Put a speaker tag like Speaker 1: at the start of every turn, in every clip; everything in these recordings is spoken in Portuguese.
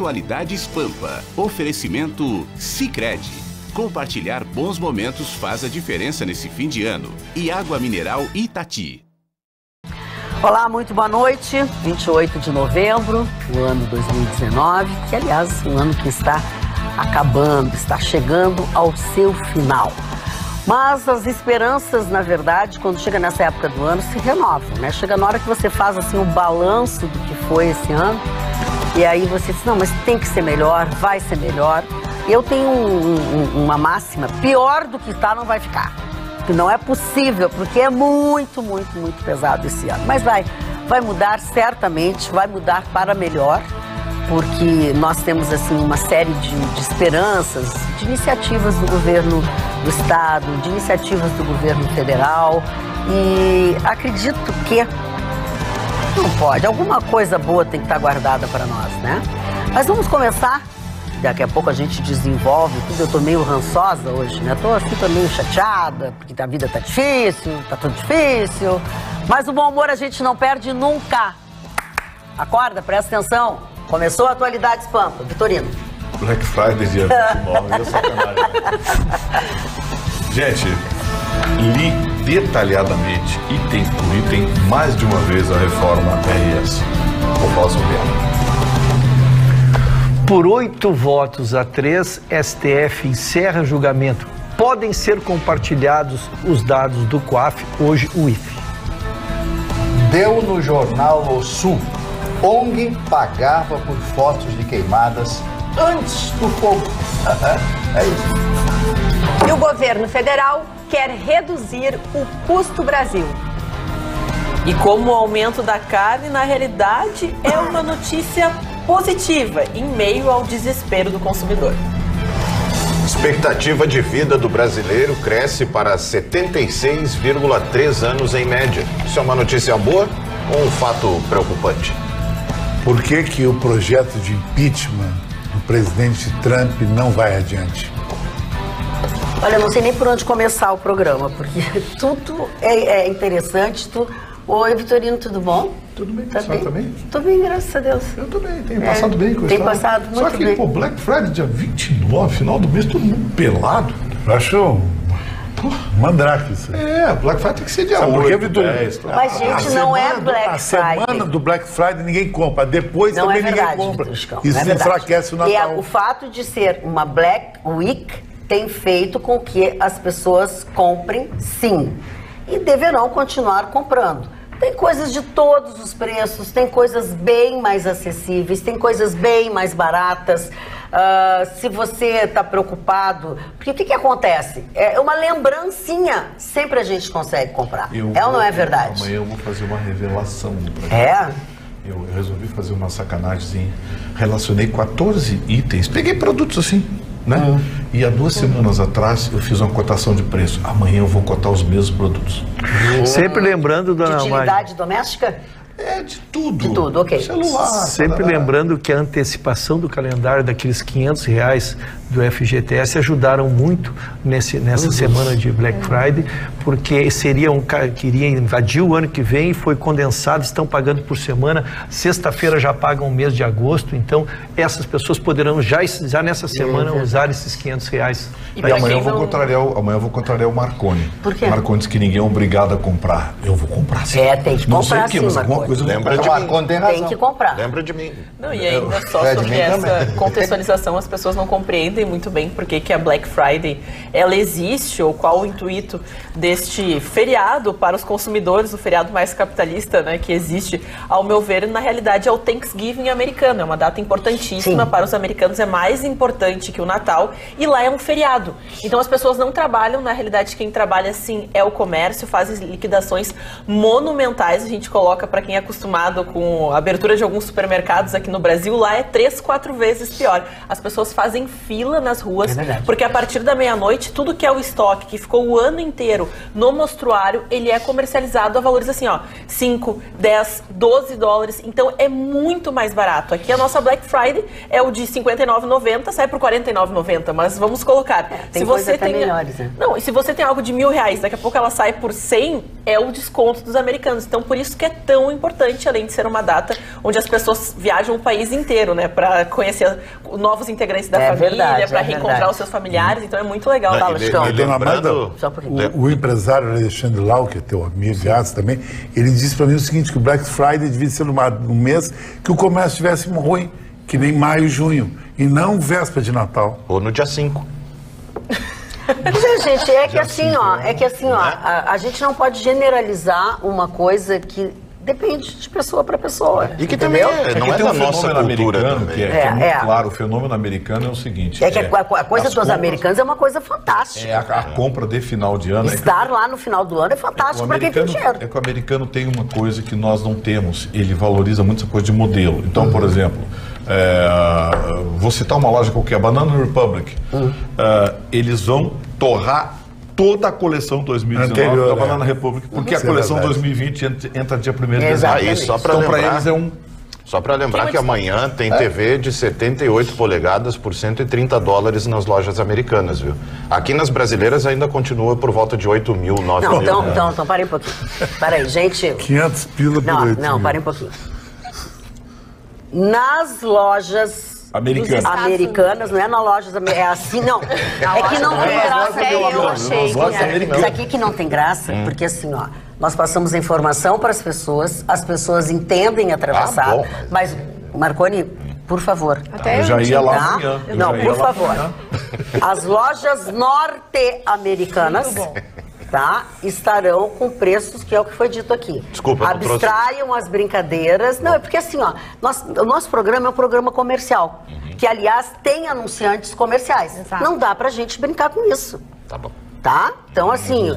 Speaker 1: Atualidades Pampa. Oferecimento Sicredi. Compartilhar bons momentos faz a diferença nesse fim de ano. E água mineral Itati.
Speaker 2: Olá, muito boa noite. 28 de novembro do ano 2019, que aliás um ano que está acabando, está chegando ao seu final. Mas as esperanças, na verdade, quando chega nessa época do ano, se renovam, né? Chega na hora que você faz assim o balanço do que foi esse ano, e aí você diz, não, mas tem que ser melhor, vai ser melhor. Eu tenho uma máxima, pior do que está não vai ficar. Não é possível, porque é muito, muito, muito pesado esse ano. Mas vai mudar certamente, vai mudar para melhor, porque nós temos assim uma série de esperanças, de iniciativas do governo do estado, de iniciativas do governo federal, e acredito que não pode, alguma coisa boa tem que estar guardada para nós, né? Mas vamos começar. Daqui a pouco a gente desenvolve tudo. Eu tô meio rançosa hoje, né? Tô meio chateada, porque a vida tá difícil, tá tudo difícil. Mas o bom humor a gente não perde nunca. Acorda, presta atenção. Começou a Atualidades Pampa. Vitorino.
Speaker 3: Black Friday, dia 29, é sacanagem. Gente, li detalhadamente, item por item, mais de uma vez a reforma RS. Vou falar sobre ela.
Speaker 4: Por 8 votos a 3, STF encerra julgamento. Podem ser compartilhados os dados do COAF, hoje o IFE.
Speaker 5: Deu no jornal O Sul. ONG pagava por fotos de queimadas antes do fogo. É isso.
Speaker 6: E o governo federal quer reduzir o custo Brasil.
Speaker 7: E como o aumento da carne, na realidade, é uma notícia positiva em meio ao desespero do consumidor.
Speaker 8: Expectativa de vida do brasileiro cresce para 76,3 anos em média. Isso é uma notícia boa ou um fato preocupante?
Speaker 9: Por que o projeto de impeachment do presidente Trump não vai adiante?
Speaker 2: Olha, eu não sei nem por onde começar o programa, porque tudo é interessante. Oi, Vitorino, tudo bom?
Speaker 3: Tudo bem,
Speaker 2: tá bem?
Speaker 3: Também?
Speaker 2: Tô bem, graças a Deus.
Speaker 3: Eu também, tenho passado bem com isso.
Speaker 2: Tem passado muito bem.
Speaker 3: Só que, pô, Black Friday, dia 29, final do mês, todo mundo pelado.
Speaker 9: Eu acho mandrake isso.
Speaker 3: Black Friday tem que ser dia 8,
Speaker 9: Sabe por quê, Vitorino?
Speaker 2: Mas, gente, não é Black Friday.
Speaker 9: A semana do Black Friday ninguém compra, depois
Speaker 2: não
Speaker 9: também
Speaker 2: é verdade,
Speaker 9: ninguém compra.
Speaker 2: Vitor,
Speaker 9: Isso enfraquece o Natal.
Speaker 2: E o fato de ser uma Black Week tem feito com que as pessoas comprem, sim. E deverão continuar comprando. Tem coisas de todos os preços, tem coisas bem mais acessíveis, tem coisas bem mais baratas. Se você está preocupado, porque o que acontece? É uma lembrancinha, sempre a gente consegue comprar. Ou não é verdade?
Speaker 3: Amanhã eu vou fazer uma revelação no programa. Eu resolvi fazer uma sacanagem, relacionei 14 itens, peguei produtos assim, né? E há 2 semanas atrás eu fiz uma cotação de preço. Amanhã eu vou cotar os mesmos produtos.
Speaker 4: Sempre lembrando, dona
Speaker 2: Mari. De utilidade doméstica?
Speaker 3: De tudo.
Speaker 2: De tudo, ok.
Speaker 3: Celular.
Speaker 4: Sempre lembrando que a antecipação do calendário daqueles R$500 do FGTS ajudaram muito nessa semana de Black Friday, porque queria invadir o ano que vem, foi condensado, estão pagando por semana, sexta-feira já pagam o mês de agosto, então essas pessoas poderão já nessa semana usar esses R$500.
Speaker 3: E amanhã eu vou contrariar o Marconi.
Speaker 2: Por quê?
Speaker 3: O Marconi disse que ninguém é obrigado a comprar. Eu vou comprar sim.
Speaker 2: Tem que comprar sim, Marconi.
Speaker 8: Lembra de mim.
Speaker 2: Tem que comprar.
Speaker 8: Lembra de mim.
Speaker 7: Não, e ainda só sobre essa contextualização, as pessoas não compreendem muito bem por que a Black Friday ela existe, ou qual o intuito deste feriado para os consumidores, o feriado mais capitalista, né, que existe, ao meu ver, na realidade é o Thanksgiving americano, é uma data importantíssima. Sim. Para os americanos, é mais importante que o Natal, e lá é um feriado. Então as pessoas não trabalham, na realidade quem trabalha sim é o comércio, faz liquidações monumentais, a gente coloca, para quem é acostumado com a abertura de alguns supermercados aqui no Brasil, lá é 3, 4 vezes pior. As pessoas fazem fila nas ruas, porque a partir da meia-noite, tudo que é o estoque, que ficou o ano inteiro no mostruário, ele é comercializado a valores assim, ó, 5, 10, 12 dólares, então é muito mais barato. Aqui a nossa Black Friday é o de R$59,90, sai por R$49,90, mas vamos colocar.
Speaker 2: Tem coisa até melhores, né?
Speaker 7: Não, e se você tem algo de R$1.000, daqui a pouco ela sai por 100, é o desconto dos americanos. Então por isso que é tão importante, além de ser uma data onde as pessoas viajam o país inteiro, né, para conhecer novos integrantes da família, para reencontrar os seus familiares, então é muito legal.
Speaker 9: O empresário Alexandre Lau, que é teu amigo, também, ele disse para mim o seguinte, que o Black Friday devia ser um mês que o comércio estivesse ruim, que nem maio e junho, e não véspera de Natal.
Speaker 8: Ou no dia 5.
Speaker 2: Gente, é que assim, ó, a gente não pode generalizar uma coisa que depende de pessoa para pessoa.
Speaker 8: E que também não é da nossa cultura também.
Speaker 3: Que é muito claro, o fenômeno americano é o seguinte...
Speaker 2: É que a coisa dos americanos é uma coisa fantástica.
Speaker 3: A compra de final de ano...
Speaker 2: Estar lá no final do ano é fantástico para quem tem dinheiro.
Speaker 3: É que o americano tem uma coisa que nós não temos. Ele valoriza muito essa coisa de modelo. Então, por exemplo... vou citar uma loja qualquer, Banana Republic. Eles vão torrar toda a coleção 2019
Speaker 9: anterior,
Speaker 3: da Banana Republic, porque a coleção 2020 entra dia 1º de dezembro.
Speaker 8: Só para lembrar, eles só para lembrar que amanhã tem TV de 78 polegadas por $130 nas lojas americanas, viu? Aqui nas brasileiras ainda continua por volta de 8 mil, 9 mil.
Speaker 2: Então, parem um pouquinho. Parei, gente.
Speaker 9: 500 pila por 8
Speaker 2: Não, parem um pouquinho. Nas lojas americanas, não é na loja, é assim, não. É que não tem graça, eu achei. Isso aqui que não tem graça, porque assim, ó, nós passamos a informação para as pessoas entendem atravessar, mas, Marconi, por favor.
Speaker 3: Eu já ia lá amanhã.
Speaker 2: Não, por favor. As lojas norte-americanas... estarão com preços, que é o que foi dito aqui.
Speaker 8: Desculpa,
Speaker 2: abstraiam as brincadeiras. Não, é porque assim, ó, o nosso programa é um programa comercial, que aliás tem anunciantes comerciais. Exato. Não dá pra gente brincar com isso.
Speaker 8: Tá bom.
Speaker 2: Tá? Então, assim,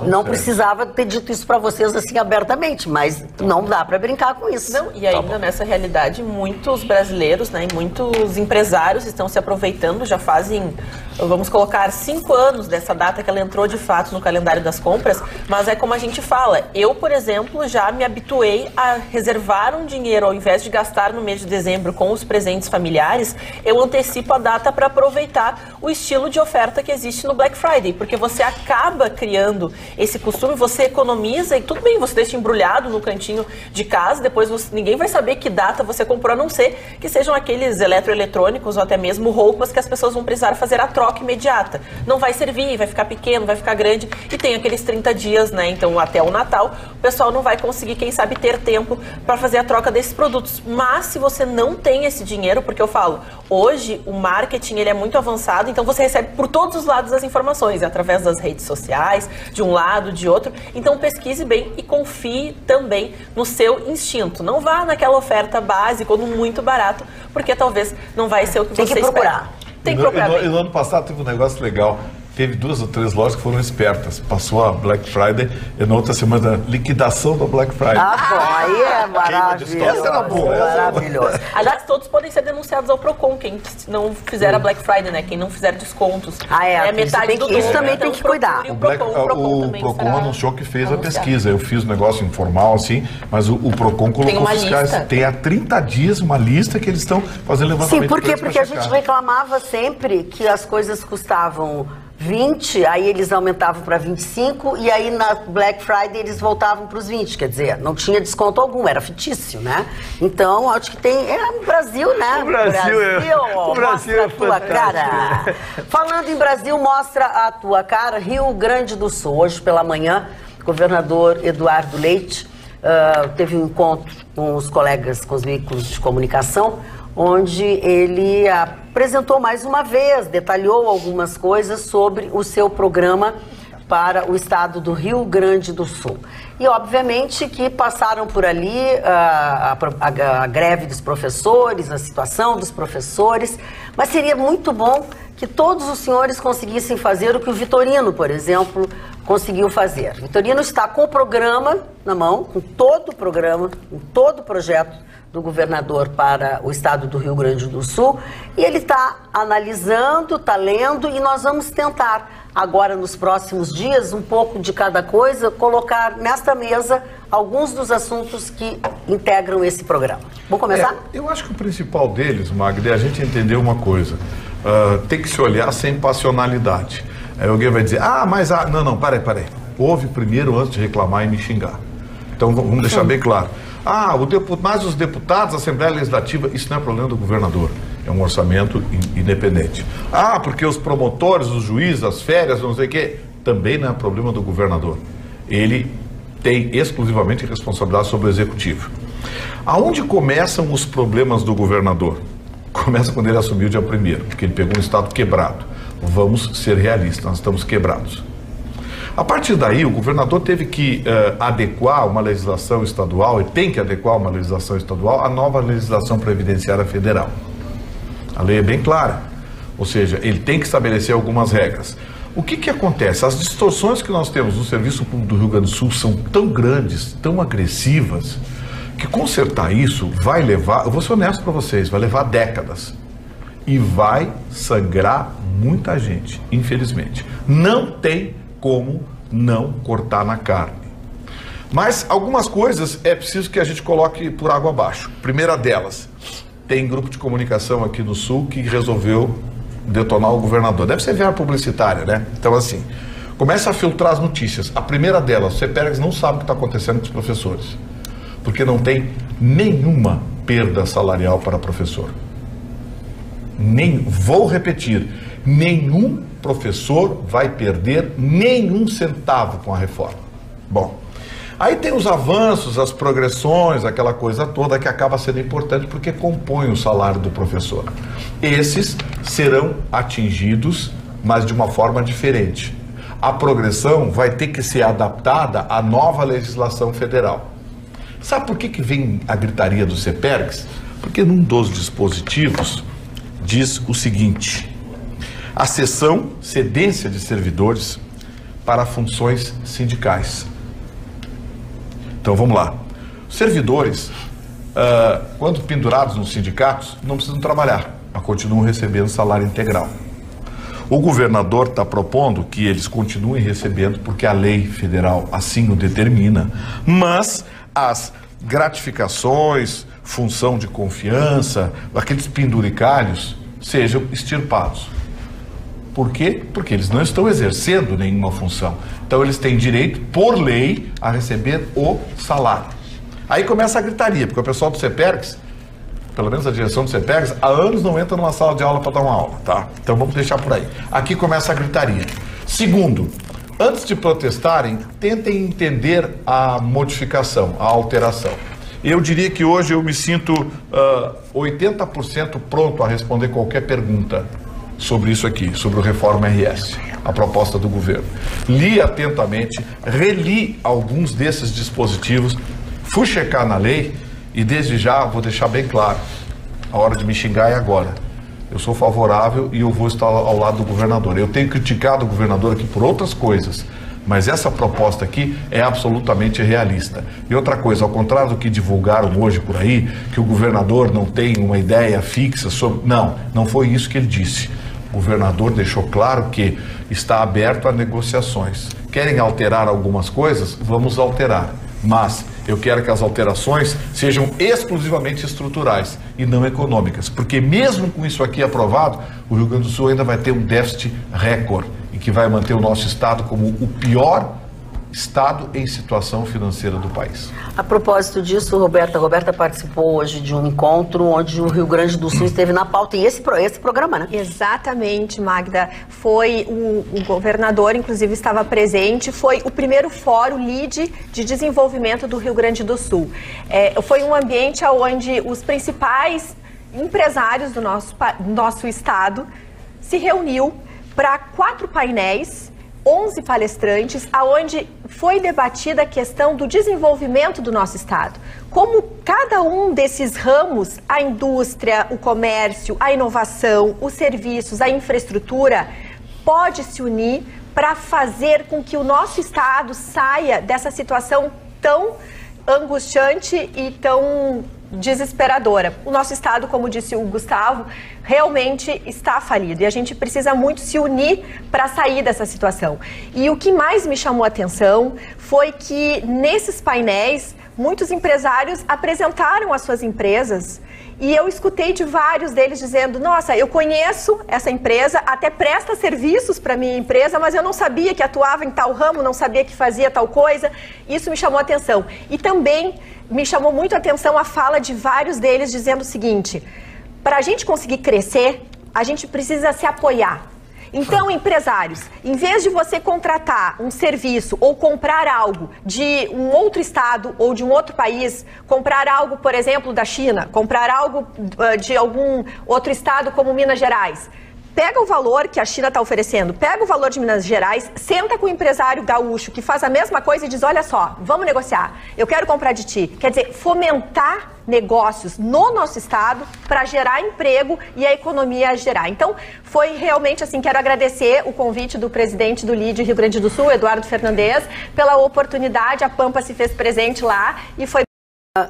Speaker 2: não precisava ter dito isso para vocês assim abertamente, mas não dá para brincar com isso.
Speaker 7: Não, e ainda nessa realidade, muitos brasileiros, né, e muitos empresários estão se aproveitando, já fazem, vamos colocar, 5 anos dessa data que ela entrou de fato no calendário das compras, mas é como a gente fala, eu, por exemplo, já me habituei a reservar um dinheiro, ao invés de gastar no mês de dezembro com os presentes familiares, eu antecipo a data para aproveitar o estilo de oferta que existe no Black Friday, porque você acaba criando esse costume, você economiza e tudo bem, você deixa embrulhado no cantinho de casa, depois ninguém vai saber que data você comprou, a não ser que sejam aqueles eletroeletrônicos ou até mesmo roupas que as pessoas vão precisar fazer a troca imediata. Não vai servir, vai ficar pequeno, vai ficar grande e tem aqueles 30 dias, né? Então até o Natal, o pessoal não vai conseguir, quem sabe, ter tempo para fazer a troca desses produtos. Mas se você não tem esse dinheiro, porque eu falo, hoje o marketing ele é muito avançado, então você recebe por todos os lados as informações, através das redes sociais, de um lado, de outro. Então pesquise bem e confie também no seu instinto. Não vá naquela oferta básica ou no muito barato, porque talvez não vai ser o que você espera. Tem que procurar.
Speaker 3: E no ano passado teve um negócio legal. Teve 2 ou 3 lojas que foram espertas. Passou a Black Friday e na outra semana liquidação da Black Friday.
Speaker 2: Aí é maravilhoso.
Speaker 3: Essa era boa.
Speaker 2: Maravilhoso.
Speaker 7: Aliás, todos podem ser denunciados ao Procon, quem não fizer a Black Friday, né? Quem não fizer descontos. Metade do
Speaker 2: isso também tem que cuidar.
Speaker 3: O Procon anunciou que fez a pesquisa. Eu fiz um negócio informal, assim, mas o Procon colocou fiscais. Tem há 30 dias uma lista que eles estão fazendo levantamento.
Speaker 2: Sim, por quê? Porque a gente reclamava sempre que as coisas custavam 20, aí eles aumentavam para 25 e aí na Black Friday eles voltavam para os 20, quer dizer, não tinha desconto algum, era fictício, né? Então, acho que tem, no Brasil, né?
Speaker 4: O Brasil é
Speaker 2: tua cara. Falando em Brasil, mostra a tua cara, Rio Grande do Sul. Hoje pela manhã, o governador Eduardo Leite teve um encontro com os colegas, com os veículos de comunicação, onde ele apresentou mais uma vez, detalhou algumas coisas sobre o seu programa para o estado do Rio Grande do Sul. E, obviamente, que passaram por ali a greve dos professores, a situação dos professores, mas seria muito bom que todos os senhores conseguissem fazer o que o Vitorino, por exemplo, conseguiu fazer. Vitorino está com o programa na mão, com todo o programa, com todo o projeto do governador para o estado do Rio Grande do Sul, e ele está analisando, está lendo, e nós vamos tentar agora nos próximos dias, um pouco de cada coisa, colocar nesta mesa alguns dos assuntos que integram esse programa. Vamos começar?
Speaker 3: Eu acho que o principal deles, Magda, é a gente entender uma coisa, tem que se olhar sem passionalidade. Aí alguém vai dizer, não, parei. Ouve primeiro antes de reclamar e me xingar. Então vamos deixar bem claro. Mas os deputados, a Assembleia Legislativa, isso não é problema do governador. É um orçamento independente. Porque os promotores, os juízes, as férias, não sei o quê, também não é problema do governador. Ele tem exclusivamente responsabilidade sobre o executivo. Aonde começam os problemas do governador? Começa quando ele assumiu o dia 1º, porque ele pegou um estado quebrado. Vamos ser realistas, nós estamos quebrados. A partir daí, o governador teve que adequar uma legislação estadual, e tem que adequar uma legislação estadual à nova legislação previdenciária federal. A lei é bem clara, ou seja, ele tem que estabelecer algumas regras. O que acontece? As distorções que nós temos no Serviço Público do Rio Grande do Sul são tão grandes, tão agressivas, que consertar isso vai levar, eu vou ser honesto para vocês, vai levar décadas. E vai sangrar muita gente, infelizmente. Não tem como não cortar na carne. Mas algumas coisas é preciso que a gente coloque por água abaixo. Primeira delas, tem grupo de comunicação aqui no Sul que resolveu detonar o governador. Deve ser verba publicitária, né? Então, assim, começa a filtrar as notícias. A primeira delas, o CEPERGS não sabe o que está acontecendo com os professores, porque não tem nenhuma perda salarial para professor. Vou repetir, nenhum professor vai perder nenhum centavo com a reforma. Bom, aí tem os avanços, as progressões, aquela coisa toda que acaba sendo importante porque compõe o salário do professor. Esses serão atingidos, mas de uma forma diferente. A progressão vai ter que ser adaptada à nova legislação federal. Sabe por que vem a gritaria do CEPERGS? Porque num dos dispositivos diz o seguinte: a cedência de servidores para funções sindicais. Então vamos lá. Os servidores, quando pendurados nos sindicatos, não precisam trabalhar, mas continuam recebendo salário integral. O governador está propondo que eles continuem recebendo porque a lei federal assim o determina, mas as gratificações, função de confiança, aqueles penduricalhos sejam extirpados. Por quê? Porque eles não estão exercendo nenhuma função. Então eles têm direito, por lei, a receber o salário. Aí começa a gritaria, porque o pessoal do CEPERGS, pelo menos a direção do CEPERGS, há anos não entra numa sala de aula para dar uma aula, tá? Então vamos deixar por aí. Aqui começa a gritaria. Segundo, antes de protestarem, tentem entender a modificação, a alteração. Eu diria que hoje eu me sinto 80% pronto a responder qualquer pergunta sobre isso aqui, sobre o Reforma RS, a proposta do governo. Li atentamente, reli alguns desses dispositivos, fui checar na lei e desde já vou deixar bem claro, a hora de me xingar é agora. Eu sou favorável e eu vou estar ao lado do governador. Eu tenho criticado o governador aqui por outras coisas, mas essa proposta aqui é absolutamente realista. E outra coisa, ao contrário do que divulgaram hoje por aí, que o governador não tem uma ideia fixa sobre... Não foi isso que ele disse. O governador deixou claro que está aberto a negociações. Querem alterar algumas coisas? Vamos alterar. Mas eu quero que as alterações sejam exclusivamente estruturais e não econômicas. Porque mesmo com isso aqui aprovado, o Rio Grande do Sul ainda vai ter um déficit recorde e que vai manter o nosso estado como o pior estado em situação financeira do país.
Speaker 2: A propósito disso, Roberta participou hoje de um encontro onde o Rio Grande do Sul esteve na pauta, e esse programa, né?
Speaker 6: Exatamente, Magda. Foi o governador, inclusive, estava presente, foi o primeiro fórum LEAD de desenvolvimento do Rio Grande do Sul. Foi um ambiente onde os principais empresários do nosso estado se reuniu para 4 painéis, 11 palestrantes, aonde foi debatida a questão do desenvolvimento do nosso estado. Como cada um desses ramos, a indústria, o comércio, a inovação, os serviços, a infraestrutura, pode se unir para fazer com que o nosso estado saia dessa situação tão angustiante e tão desesperadora. O nosso estado, como disse o Gustavo, realmente está falido e a gente precisa muito se unir para sair dessa situação. E o que mais me chamou a atenção foi que nesses painéis muitos empresários apresentaram as suas empresas e eu escutei de vários deles dizendo, nossa, eu conheço essa empresa, até presta serviços para minha empresa, mas eu não sabia que atuava em tal ramo, não sabia que fazia tal coisa. Isso me chamou a atenção. E também me chamou muito a atenção a fala de vários deles dizendo o seguinte, para a gente conseguir crescer, a gente precisa se apoiar. Então, empresários, em vez de você contratar um serviço ou comprar algo de um outro estado ou de um outro país, comprar algo, por exemplo, da China, comprar algo de algum outro estado como Minas Gerais, pega o valor que a China está oferecendo, pega o valor de Minas Gerais, senta com o empresário gaúcho que faz a mesma coisa e diz, olha só, vamos negociar, eu quero comprar de ti. Quer dizer, fomentar negócios no nosso estado para gerar emprego e a economia gerar. Então, foi realmente assim, quero agradecer o convite do presidente do LIDE Rio Grande do Sul, Eduardo Fernandes, pela oportunidade, a Pampa se fez presente lá e foi...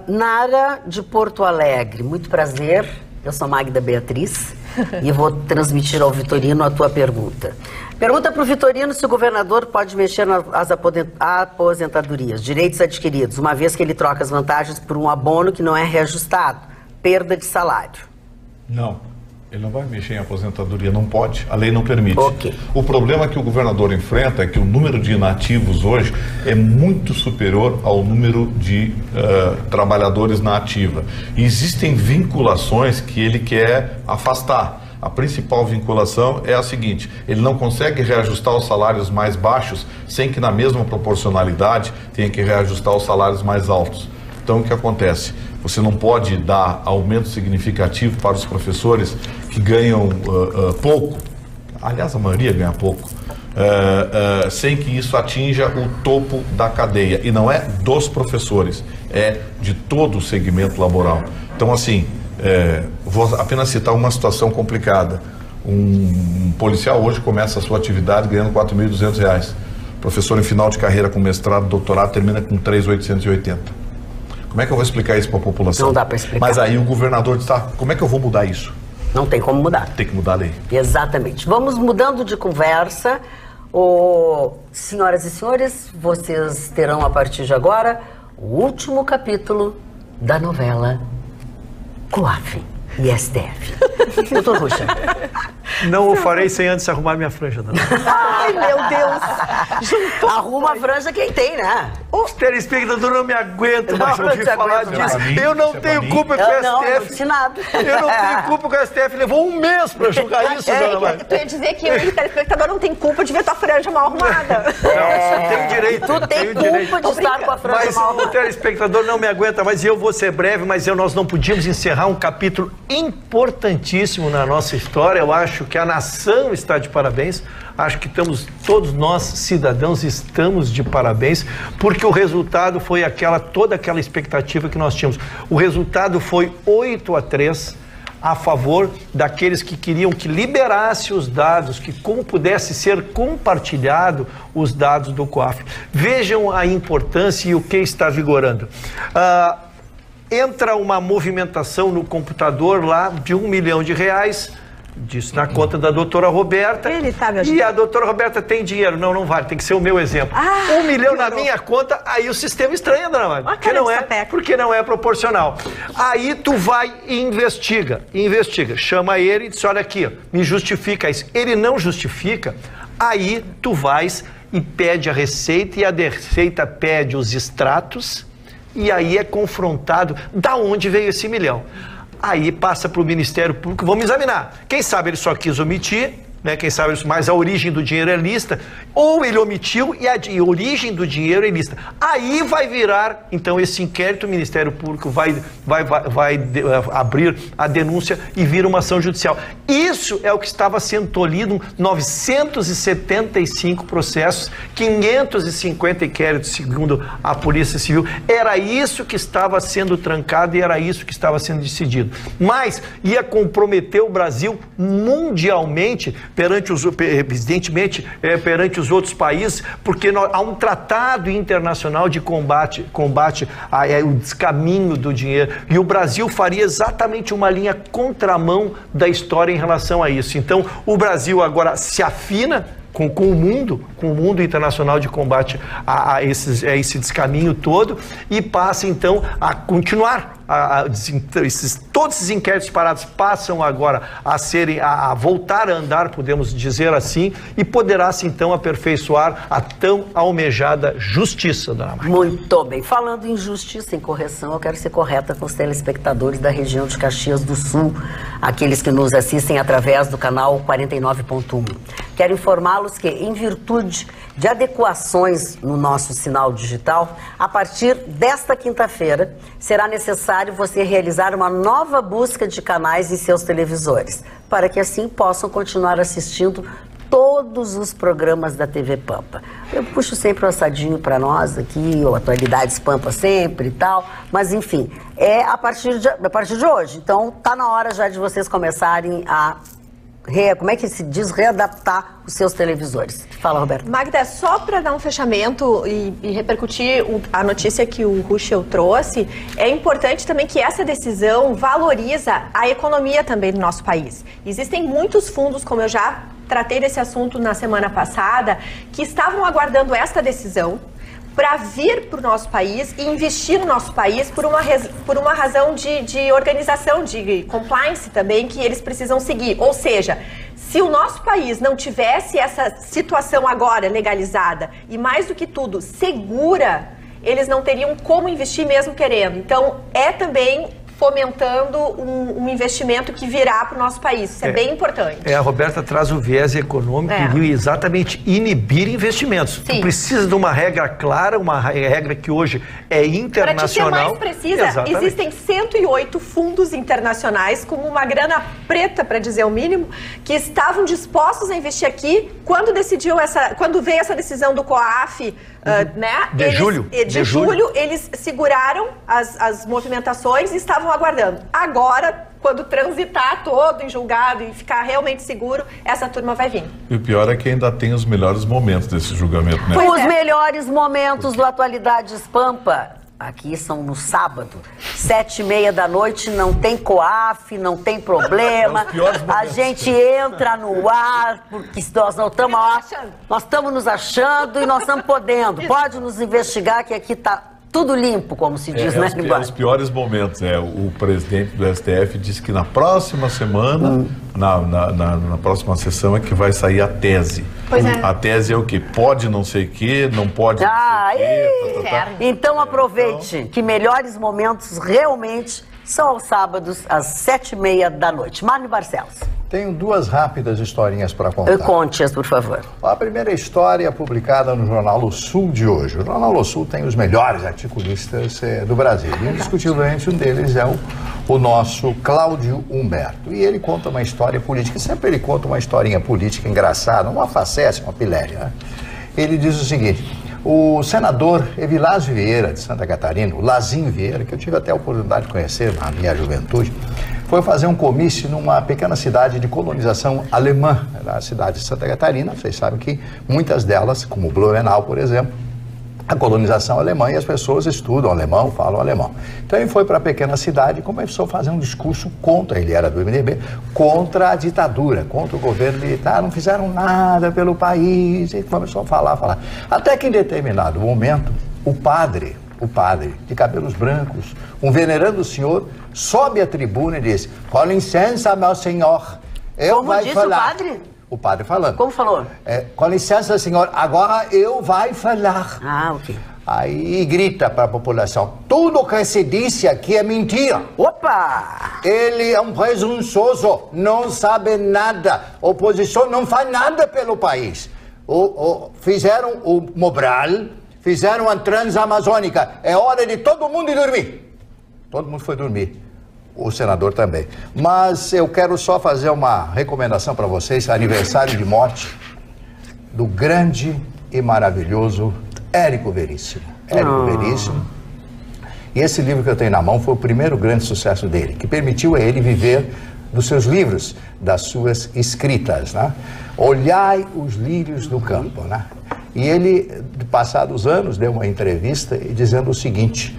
Speaker 2: Nara de Porto Alegre, muito prazer, eu sou Magda Beatriz e vou transmitir ao Vitorino a tua pergunta. Pergunta para o Vitorino se o governador pode mexer nas aposentadorias, direitos adquiridos, uma vez que ele troca as vantagens por um abono que não é reajustado, perda de salário.
Speaker 3: Não, ele não vai mexer em aposentadoria, não pode, a lei não permite.
Speaker 2: Okay.
Speaker 3: O problema que o governador enfrenta é que o número de inativos hoje é muito superior ao número de trabalhadores na ativa. E existem vinculações que ele quer afastar. A principal vinculação é a seguinte, ele não consegue reajustar os salários mais baixos sem que na mesma proporcionalidade tenha que reajustar os salários mais altos. Então o que acontece? Você não pode dar aumento significativo para os professores que ganham pouco, aliás a maioria ganha pouco, sem que isso atinja o topo da cadeia. E não é dos professores, é de todo o segmento laboral. Então assim, vou apenas citar uma situação complicada. Um policial hoje começa a sua atividade ganhando R$ 4.200. Professor em final de carreira com mestrado, doutorado, termina com 3.880. Como é que eu vou explicar isso para a população?
Speaker 2: Não dá para explicar.
Speaker 3: Mas aí o governador diz, tá, como é que eu vou mudar isso?
Speaker 2: Não tem como mudar.
Speaker 3: Tem que mudar a lei.
Speaker 2: Exatamente. Vamos mudando de conversa. Senhoras e senhores, vocês terão a partir de agora o último capítulo da novela COAF e STF. Doutor Ruxa.
Speaker 4: Não o farei sem antes arrumar minha franja, não.
Speaker 2: Ai, meu Deus. Arruma a franja quem tem, né?
Speaker 4: Os telespectadores não me aguentam mais ouvir falar disso. Eu não tenho culpa com o STF.
Speaker 2: Não disse nada.
Speaker 4: Eu não tenho culpa com o STF. Levou um mês pra julgar isso, dona Maria.
Speaker 6: Tu ia dizer que o telespectador não tem culpa de ver tua franja mal arrumada.
Speaker 4: Não, você tem o direito.
Speaker 2: Tu tem culpa de estar com a franja mal arrumada.
Speaker 4: Mas o telespectador não me aguenta, mas eu vou ser breve, mas nós não podíamos encerrar um capítulo importantíssimo na nossa história. Eu acho que a nação está de parabéns. Acho que todos nós, cidadãos, estamos de parabéns, porque o resultado foi toda aquela expectativa que nós tínhamos. O resultado foi 8-3 a favor daqueles que queriam que liberasse os dados, que como pudesse ser compartilhado os dados do COAF. Vejam a importância e o que está vigorando. Entra uma movimentação no computador lá de R$1 milhão, disso na conta da doutora Roberta.
Speaker 6: Ele tá me ajudando.
Speaker 4: E a doutora Roberta tem dinheiro. Não vale, tem que ser o meu exemplo. R$1 milhão na minha conta, aí o sistema estranha, dona Maria. Porque não é proporcional. Aí tu vai e investiga, chama ele e diz, olha aqui, ó, me justifica isso. Ele não justifica, aí tu vais e pede a Receita, e a Receita pede os extratos, e aí é confrontado da onde veio esse $1 milhão. Aí passa para o Ministério Público, vamos examinar. Quem sabe ele só quis omitir, né? Quem sabe, mas a origem do dinheiro é lícita, ou ele omitiu e a origem do dinheiro é lícita. Aí vai virar, então, esse inquérito, o Ministério Público vai abrir a denúncia e vira uma ação judicial. Isso é o que estava sendo tolhido, 975 processos, 550 inquéritos, segundo a Polícia Civil. Era isso que estava sendo trancado e era isso que estava sendo decidido. Mas ia comprometer o Brasil mundialmente, evidentemente, perante os outros países, porque há um tratado internacional de combate ao descaminho do dinheiro, e o Brasil faria exatamente uma linha contramão da história em relação a isso. Então, o Brasil agora se afina com o mundo internacional de combate a esse descaminho todo, e passa então a continuar. Todos esses inquéritos parados passam agora a voltar a andar, podemos dizer assim, e poderá-se então aperfeiçoar a tão almejada justiça, dona Marta.
Speaker 2: Muito bem. Falando em justiça, em correção, eu quero ser correta com os telespectadores da região de Caxias do Sul, aqueles que nos assistem através do canal 49.1. Quero informá-los que, em virtude de adequações no nosso sinal digital, a partir desta quinta-feira, será necessário você realizar uma nova busca de canais em seus televisores, para que assim possam continuar assistindo todos os programas da TV Pampa. Eu puxo sempre o assadinho para nós aqui, ou Atualidades Pampa sempre e tal, mas enfim, é a partir de hoje. Então, tá na hora já de vocês começarem a como é que se diz? Readaptar os seus televisores. Fala, Roberto.
Speaker 6: Magda, só para dar um fechamento e repercutir a notícia que o Ruschel trouxe, é importante também que essa decisão valoriza a economia também do nosso país. Existem muitos fundos, como eu já tratei desse assunto na semana passada, que estavam aguardando esta decisão para vir para o nosso país e investir no nosso país por uma razão de organização, de compliance também, que eles precisam seguir. Ou seja, se o nosso país não tivesse essa situação agora legalizada e, mais do que tudo, segura, eles não teriam como investir mesmo querendo. Então, é também fomentando um investimento que virá para o nosso país. Isso é bem importante.
Speaker 4: A Roberta traz o viés econômico e exatamente inibir investimentos. Tu precisa de uma regra clara, uma regra que hoje é internacional.
Speaker 6: Para te ser mais precisa, existem 108 fundos internacionais com uma grana preta, para dizer o mínimo, que estavam dispostos a investir aqui quando veio essa decisão do COAF,
Speaker 4: de julho,
Speaker 6: eles seguraram as movimentações e estavam aguardando. Agora, quando transitar todo em julgado e ficar realmente seguro, essa turma vai vir.
Speaker 3: E o pior é que ainda tem os melhores momentos desse julgamento, né?
Speaker 2: Os melhores momentos do Atualidades Pampa. Aqui são no sábado, 7h30 da noite, não tem COAF, não tem problema. A gente entra no ar, porque nós não estamos, nós estamos nos achando e nós estamos podendo. Pode nos investigar que aqui está tudo limpo, como se diz, né?
Speaker 3: Os piores momentos, o presidente do STF disse que na próxima semana, na próxima sessão é que vai sair a tese.
Speaker 6: Pois é.
Speaker 3: A tese é o quê? Pode não sei o quê, não pode não sei o quê.
Speaker 2: Então aproveite que melhores momentos realmente são aos sábados, às 7h30 da noite. Marne Barcelos.
Speaker 5: Tenho duas rápidas historinhas para contar.
Speaker 2: Conte-as, por favor.
Speaker 5: A primeira história é publicada no Jornal O Sul de hoje. O Jornal O Sul tem os melhores articulistas do Brasil. E indiscutivelmente um deles é o nosso Cláudio Humberto. E ele conta uma história política. Sempre ele conta uma historinha política engraçada, uma facécia, uma piléria, né? Ele diz o seguinte: o senador Evilásio Vieira, de Santa Catarina, o Lazinho Vieira, que eu tive até a oportunidade de conhecer na minha juventude, foi fazer um comício numa pequena cidade de colonização alemã, na cidade de Santa Catarina. Vocês sabem que muitas delas, como Blumenau, por exemplo, a colonização alemã, e as pessoas estudam alemão, falam alemão. Então ele foi para a pequena cidade e começou a fazer um discurso contra, ele era do MDB, contra a ditadura, contra o governo militar. Não fizeram nada pelo país, e começou a falar. Até que em determinado momento, o padre de cabelos brancos, um venerando senhor, sobe à tribuna e diz: com licença, meu senhor, eu vou falar.
Speaker 2: Como disse o padre?
Speaker 5: O padre falando.
Speaker 2: Como falou?
Speaker 5: Com licença, senhor, agora eu vou falar.
Speaker 2: Ok.
Speaker 5: Aí grita para a população: tudo que se disse aqui é mentira.
Speaker 2: Opa!
Speaker 5: Ele é um presunçoso, não sabe nada. A oposição não faz nada pelo país. Fizeram o Mobral, fizeram a Transamazônica. É hora de todo mundo ir dormir. Todo mundo foi dormir. O senador também. Mas eu quero só fazer uma recomendação para vocês. Aniversário de morte do grande e maravilhoso Érico Veríssimo. Veríssimo. E esse livro que eu tenho na mão foi o primeiro grande sucesso dele, que permitiu a ele viver dos seus livros, das suas escritas, né? Olhai os lírios do campo, né? E ele, passados anos, deu uma entrevista dizendo o seguinte,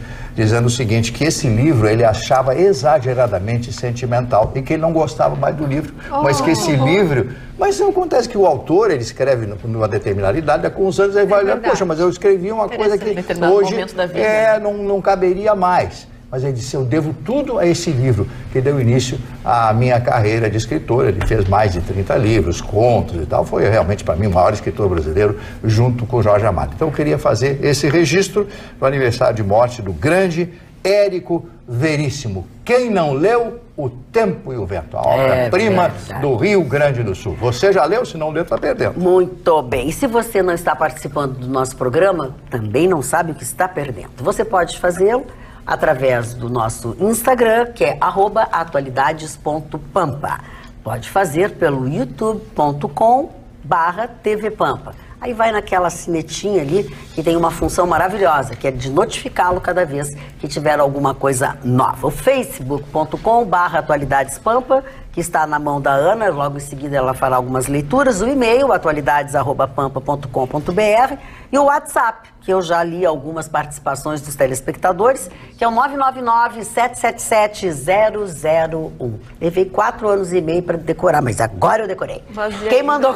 Speaker 5: que esse livro ele achava exageradamente sentimental e que ele não gostava mais do livro, mas que esse livro... Mas não acontece que o autor, ele escreve numa determinada idade, com os anos ele vai olhando, poxa, mas eu escrevi uma coisa que hoje não caberia mais. Mas ele disse, eu devo tudo a esse livro, que deu início à minha carreira de escritor. Ele fez mais de 30 livros, contos e tal. Foi realmente, para mim, o maior escritor brasileiro, junto com Jorge Amado. Então, eu queria fazer esse registro do aniversário de morte do grande Érico Veríssimo. Quem não leu, O Tempo e o Vento, a obra-prima do Rio Grande do Sul. Você já leu? Se não leu, está perdendo.
Speaker 2: Muito bem. E se você não está participando do nosso programa, também não sabe o que está perdendo. Você pode fazê-lo através do nosso Instagram, que é @atualidades.pampa. Pode fazer pelo youtube.com/tvpampa. Aí vai naquela sinetinha ali, que tem uma função maravilhosa, que é de notificá-lo cada vez que tiver alguma coisa nova. O facebook.com/atualidadespampa, que está na mão da Ana, logo em seguida ela fará algumas leituras. O e-mail, atualidades@pampa.com.br, e o WhatsApp, que eu já li algumas participações dos telespectadores, que é o 999-777-001. Levei 4 anos e meio para decorar, mas agora eu decorei. Quem mandou...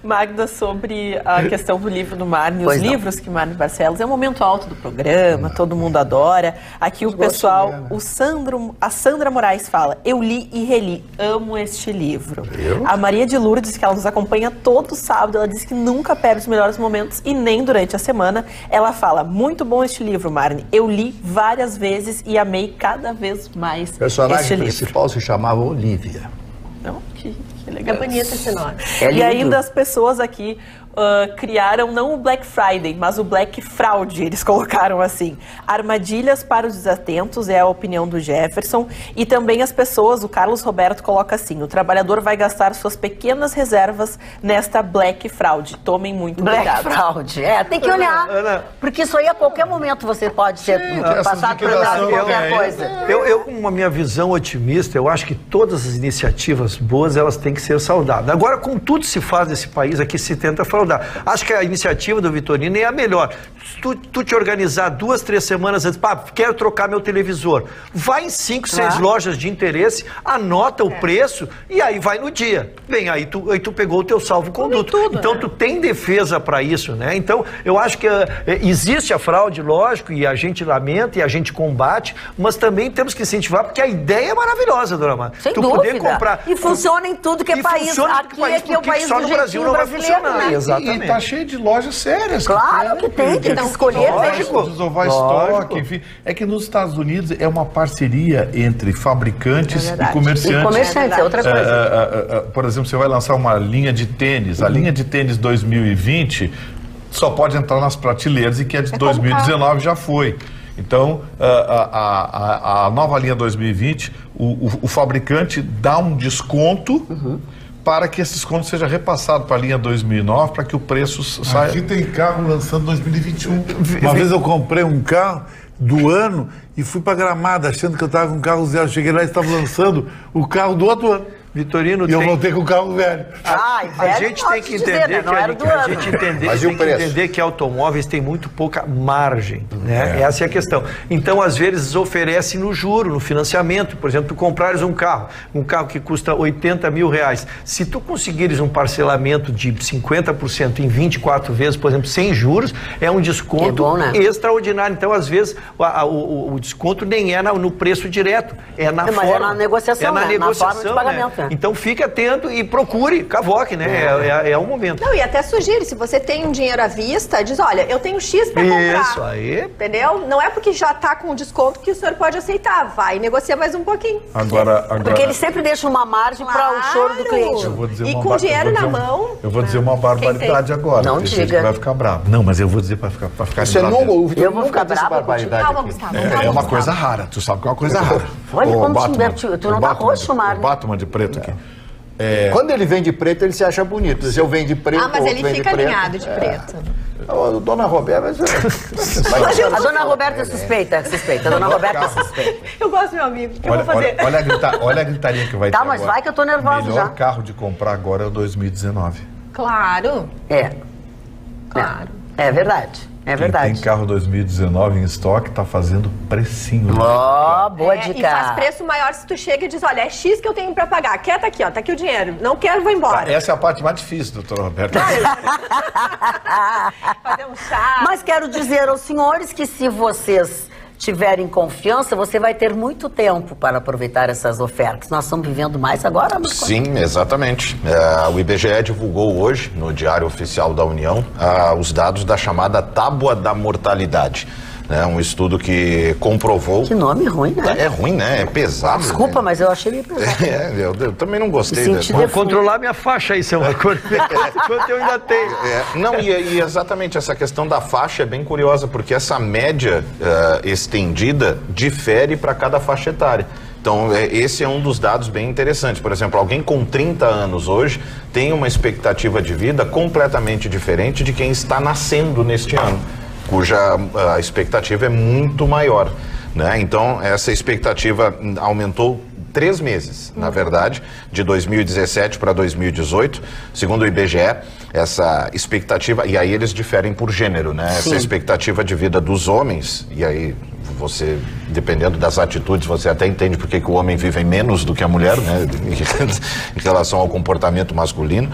Speaker 7: Magda, sobre a questão do livro do Marne, os livros que Marne Barcelos, é o momento alto do programa, todo mundo adora. Aqui o pessoal, a Sandra Moraes fala, eu li e reli, amo este livro. A Maria de Lourdes, que ela nos acompanha todo sábado, ela diz que nunca perde os melhores momentos e nem durante a semana. Ela fala, muito bom este livro, Marne, eu li várias vezes e amei cada vez mais este livro. O personagem
Speaker 5: principal se chamava Olivia.
Speaker 7: Não, que legal.
Speaker 6: É bonito esse nome.
Speaker 7: E ainda as pessoas aqui criaram não o Black Friday, mas o Black Fraud, eles colocaram assim. Armadilhas para os desatentos, é a opinião do Jefferson. E também as pessoas, o Carlos Roberto coloca assim, o trabalhador vai gastar suas pequenas reservas nesta Black Fraud. Tomem muito cuidado.
Speaker 2: Black Fraud, tem que olhar, porque isso aí a qualquer momento você pode ser passado por qualquer coisa.
Speaker 4: Eu, com a minha visão otimista, eu acho que todas as iniciativas boas, elas têm que ser saudáveis. Agora, como tudo se faz nesse país, aqui se tenta fraudar. Acho que a iniciativa do Vitorino é a melhor. Tu te organizar 2, 3 semanas antes, quero trocar meu televisor. Vai em 5, 6 lojas de interesse, anota o preço e aí vai no dia. Bem, aí tu pegou o teu salvo-conduto. Então tu tem defesa para isso, né? Então eu acho que existe a fraude, lógico, e a gente lamenta e a gente combate, mas também temos que incentivar, porque a ideia é maravilhosa, dona Mar.
Speaker 2: Sem dúvida.
Speaker 4: Poder comprar...
Speaker 2: E funciona em tudo que é país. Aqui é o país
Speaker 4: só no Brasil não vai funcionar.
Speaker 2: Né?
Speaker 3: Exatamente. E tá cheio de lojas sérias.
Speaker 2: Claro que tem que escolher.
Speaker 3: Desovar estoque, enfim. É que nos Estados Unidos é uma parceria entre fabricantes e comerciantes.
Speaker 2: E comerciantes, é outra coisa.
Speaker 3: Por exemplo, você vai lançar uma linha de tênis. A linha de tênis 2020 só pode entrar nas prateleiras e que a de 2019 já foi. Então, a nova linha 2020, o fabricante dá um desconto para que esse desconto seja repassado para a linha 2009, para que o preço saia...
Speaker 9: Aqui tem carro lançando 2021. Uma vez eu comprei um carro do ano e fui para Gramada, achando que eu estava com um carro zero. Cheguei lá e estava lançando o carro do outro ano.
Speaker 4: Vitorino,
Speaker 9: e eu voltei com o carro velho.
Speaker 4: A gente tem que entender que automóveis têm muito pouca margem, né? Essa é a questão. Então, às vezes, oferece no juro, no financiamento. Por exemplo, tu comprares um carro que custa 80 mil reais. Se tu conseguires um parcelamento de 50% em 24 vezes, por exemplo, sem juros, é um desconto extraordinário. Então, às vezes, o desconto nem é no preço direto, é na forma.
Speaker 2: Mas é na negociação,
Speaker 4: na forma de
Speaker 2: pagamento.
Speaker 4: Então fique atento e procure, cavoque, né? É o momento.
Speaker 6: Não, e até sugere, se você tem um dinheiro à vista, diz, olha, eu tenho X para comprar.
Speaker 4: Isso aí.
Speaker 6: Entendeu? Não é porque já está com desconto que o senhor pode aceitar. Vai negociar mais um pouquinho.
Speaker 2: Agora... Porque ele sempre deixa uma margem para o choro do cliente.
Speaker 6: E com dinheiro na mão...
Speaker 3: Eu vou dizer uma barbaridade agora.
Speaker 2: Não diga.
Speaker 3: Vai ficar bravo. Não, mas eu vou dizer para ficar
Speaker 2: Você não ouve. Eu vou ficar bravo contigo.
Speaker 3: É uma coisa rara. Tu sabe que é uma coisa rara.
Speaker 2: Olha como tu não tá roxo, Mário.
Speaker 3: O Batman de preto aqui.
Speaker 5: Quando ele vem de preto, ele se acha bonito. Se eu venho de preto,
Speaker 6: mas ele fica alinhado de preto.
Speaker 5: Dona Roberta...
Speaker 2: A Dona Roberta é suspeita. A Dona Roberta é suspeita.
Speaker 6: Eu gosto do meu amigo.
Speaker 3: Olha a gritaria que vai ter
Speaker 2: mas vai que eu tô nervosa já.
Speaker 3: O melhor carro de comprar agora é o 2019.
Speaker 6: Claro. Claro.
Speaker 2: É verdade. É verdade.
Speaker 3: Quem tem carro 2019 em estoque tá fazendo precinho.
Speaker 2: Boa dica.
Speaker 6: E faz preço maior se tu chega e diz, olha, é X que eu tenho pra pagar. Quer, tá aqui, ó, tá aqui o dinheiro. Não quero, vou embora.
Speaker 3: Essa é a parte mais difícil, doutor Roberto.
Speaker 6: Fazer um chá.
Speaker 2: Mas quero dizer aos senhores que se vocês tiverem confiança, você vai ter muito tempo para aproveitar essas ofertas. Nós estamos vivendo mais agora?
Speaker 8: Sim, exatamente. O IBGE divulgou hoje, no Diário Oficial da União, os dados da chamada Tábua da Mortalidade. Um estudo que comprovou...
Speaker 2: Que nome ruim, né?
Speaker 8: É ruim, né? É pesado.
Speaker 2: Desculpa, né? Mas eu achei meio pesado.
Speaker 8: Eu também não gostei.
Speaker 4: Vou controlar minha faixa, isso é uma coisa quanto eu ainda tenho.
Speaker 8: Não, e exatamente essa questão da faixa é bem curiosa, porque essa média estendida difere para cada faixa etária. Então, esse é um dos dados bem interessantes. Por exemplo, alguém com 30 anos hoje tem uma expectativa de vida completamente diferente de quem está nascendo neste ano, cuja a expectativa é muito maior, né? Então, essa expectativa aumentou 3 meses, na verdade, de 2017 para 2018. Segundo o IBGE, essa expectativa, e aí eles diferem por gênero, né? Sim. Essa expectativa de vida dos homens, e aí você, dependendo das atitudes, você até entende por que o homem vive menos do que a mulher, né? Em relação ao comportamento masculino.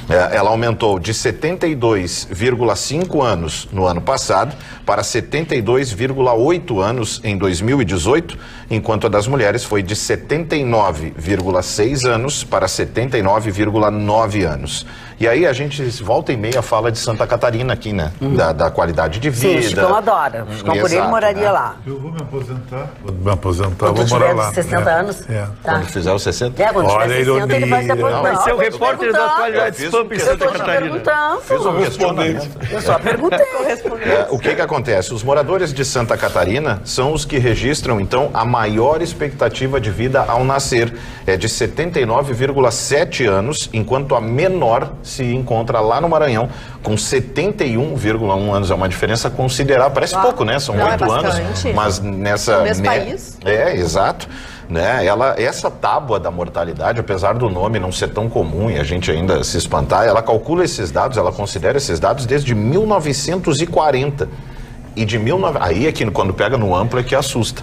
Speaker 8: Ela aumentou de 72,5 anos no ano passado para 72,8 anos em 2018, enquanto a das mulheres foi de 79,6 anos para 79,9 anos. E aí a gente volta e meia fala de Santa Catarina aqui, né? Da qualidade de vida.
Speaker 2: Sim, Chicão adora. Chicão por ele moraria lá.
Speaker 9: Eu vou me aposentar. Vou me aposentar, vou
Speaker 2: morar
Speaker 9: lá.
Speaker 2: 60 anos?
Speaker 8: Tá. Quando fizer os 60?
Speaker 2: Quando tiver 60, ele vai se aposentar.
Speaker 4: Vai ser o repórter da atualidade Spamp em Santa Catarina.
Speaker 8: Fiz um questionamento.
Speaker 2: Eu só perguntei.
Speaker 8: O que acontece? Os moradores de Santa Catarina são os que registram, então, a maior expectativa de vida ao nascer. É de 79,7 anos, enquanto a menor se encontra lá no Maranhão com 71,1 anos. É uma diferença considerável. Parece pouco, né? São 8 anos. Mas nessa...
Speaker 6: No mesmo país.
Speaker 8: Exato. Né? Essa tábua da mortalidade, apesar do nome não ser tão comum e a gente ainda se espantar, ela calcula esses dados, ela considera esses dados desde 1940. E de aí é que quando pega no amplo é que assusta.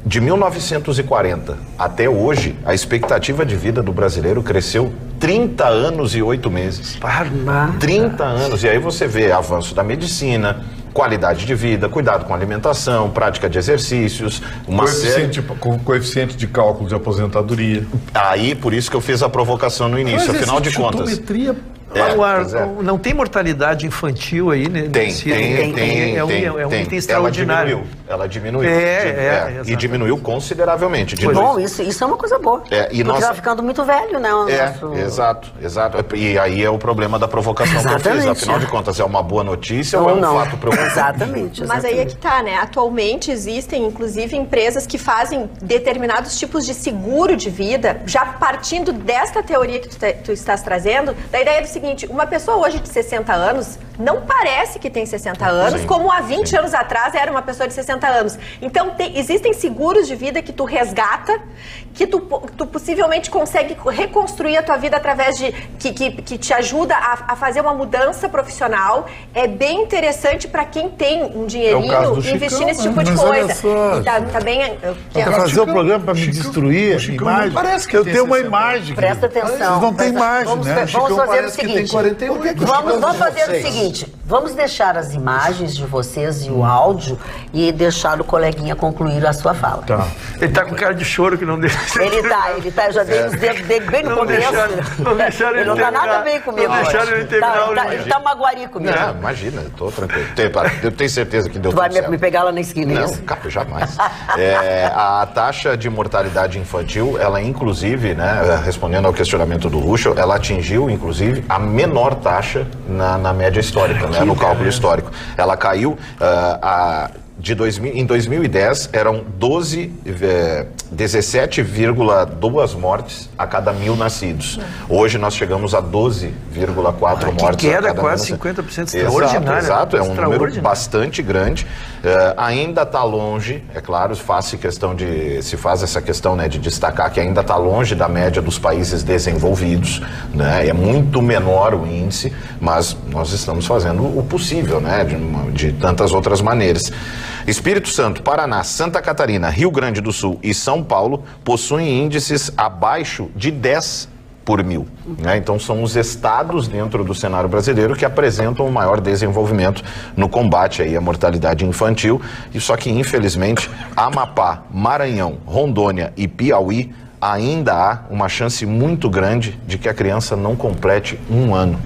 Speaker 8: De 1940 até hoje, a expectativa de vida do brasileiro cresceu 30 anos e 8 meses. 30 anos. E aí você vê avanço da medicina, qualidade de vida, cuidado com a alimentação, prática de exercícios,
Speaker 3: coeficiente de cálculo de aposentadoria.
Speaker 8: Aí, por isso que eu fiz a provocação no início, afinal de contas.
Speaker 4: Não tem mortalidade infantil aí, né?
Speaker 8: Tem.
Speaker 4: É um item extraordinário.
Speaker 8: Ela diminuiu. E diminuiu consideravelmente.
Speaker 2: Bom, isso é uma coisa boa. Porque vai ficando muito velho, né?
Speaker 8: Exato. E aí é o problema da provocação que eu fiz. Afinal de contas, é uma boa notícia ou é um fato preocupante?
Speaker 2: Exatamente.
Speaker 6: Mas aí é que tá, né? Atualmente existem, inclusive, empresas que fazem determinados tipos de seguro de vida, já partindo desta teoria que tu estás trazendo, da ideia do seguinte: uma pessoa hoje de 60 anos não parece que tem 60 anos, como há 20 anos atrás era uma pessoa de 60 anos. Então, existem seguros de vida que tu resgata, que tu possivelmente consegue reconstruir a tua vida através de... que te ajuda a fazer uma mudança profissional. É bem interessante para quem tem um dinheirinho investir nesse tipo de coisa. Tá bem...
Speaker 9: Quer fazer o programa para me destruir a imagem?
Speaker 3: Parece que
Speaker 9: eu tenho uma imagem.
Speaker 2: Presta atenção.
Speaker 9: Vocês não têm imagem, né?
Speaker 2: Vamos fazer o seguinte. Vamos fazer o seguinte. Vamos deixar as imagens de vocês e o áudio e deixar o coleguinha concluir a sua fala.
Speaker 4: Tá. Ele tá com cara de choro que não deixa.
Speaker 2: Ele tá. Eu já dei os dedos dele bem no começo. Ele não tá nada bem comigo.
Speaker 4: Não deixaram ele terminar.
Speaker 2: Ele tá magoaria comigo.
Speaker 8: Não, imagina, eu tô tranquilo. Eu tenho certeza que deu
Speaker 2: tudo certo. Tu vai me pegar lá na esquina,
Speaker 8: não,
Speaker 2: isso?
Speaker 8: Não, jamais. A taxa de mortalidade infantil, ela inclusive, né, respondendo ao questionamento do Ruschel, ela atingiu, inclusive, a menor taxa na média histórica, né, no cálculo histórico. Ela caiu em 2010 eram 17,2 mortes a cada 1.000 nascidos. Hoje nós chegamos a 12,4 mortes
Speaker 4: que queda
Speaker 8: a cada
Speaker 4: quase
Speaker 8: 1.000
Speaker 4: 50% extraordinário.
Speaker 8: Exato, é um número bastante grande. Ainda está longe, é claro, se faz essa questão, né, de destacar que ainda está longe da média dos países desenvolvidos, né, é muito menor o índice, mas nós estamos fazendo o possível, né, de tantas outras maneiras. Espírito Santo, Paraná, Santa Catarina, Rio Grande do Sul e São Paulo possuem índices abaixo de 10 por 1.000. Né? Então são os estados dentro do cenário brasileiro que apresentam o maior desenvolvimento no combate aí à mortalidade infantil. E só que, infelizmente, Amapá, Maranhão, Rondônia e Piauí ainda há uma chance muito grande de que a criança não complete 1 ano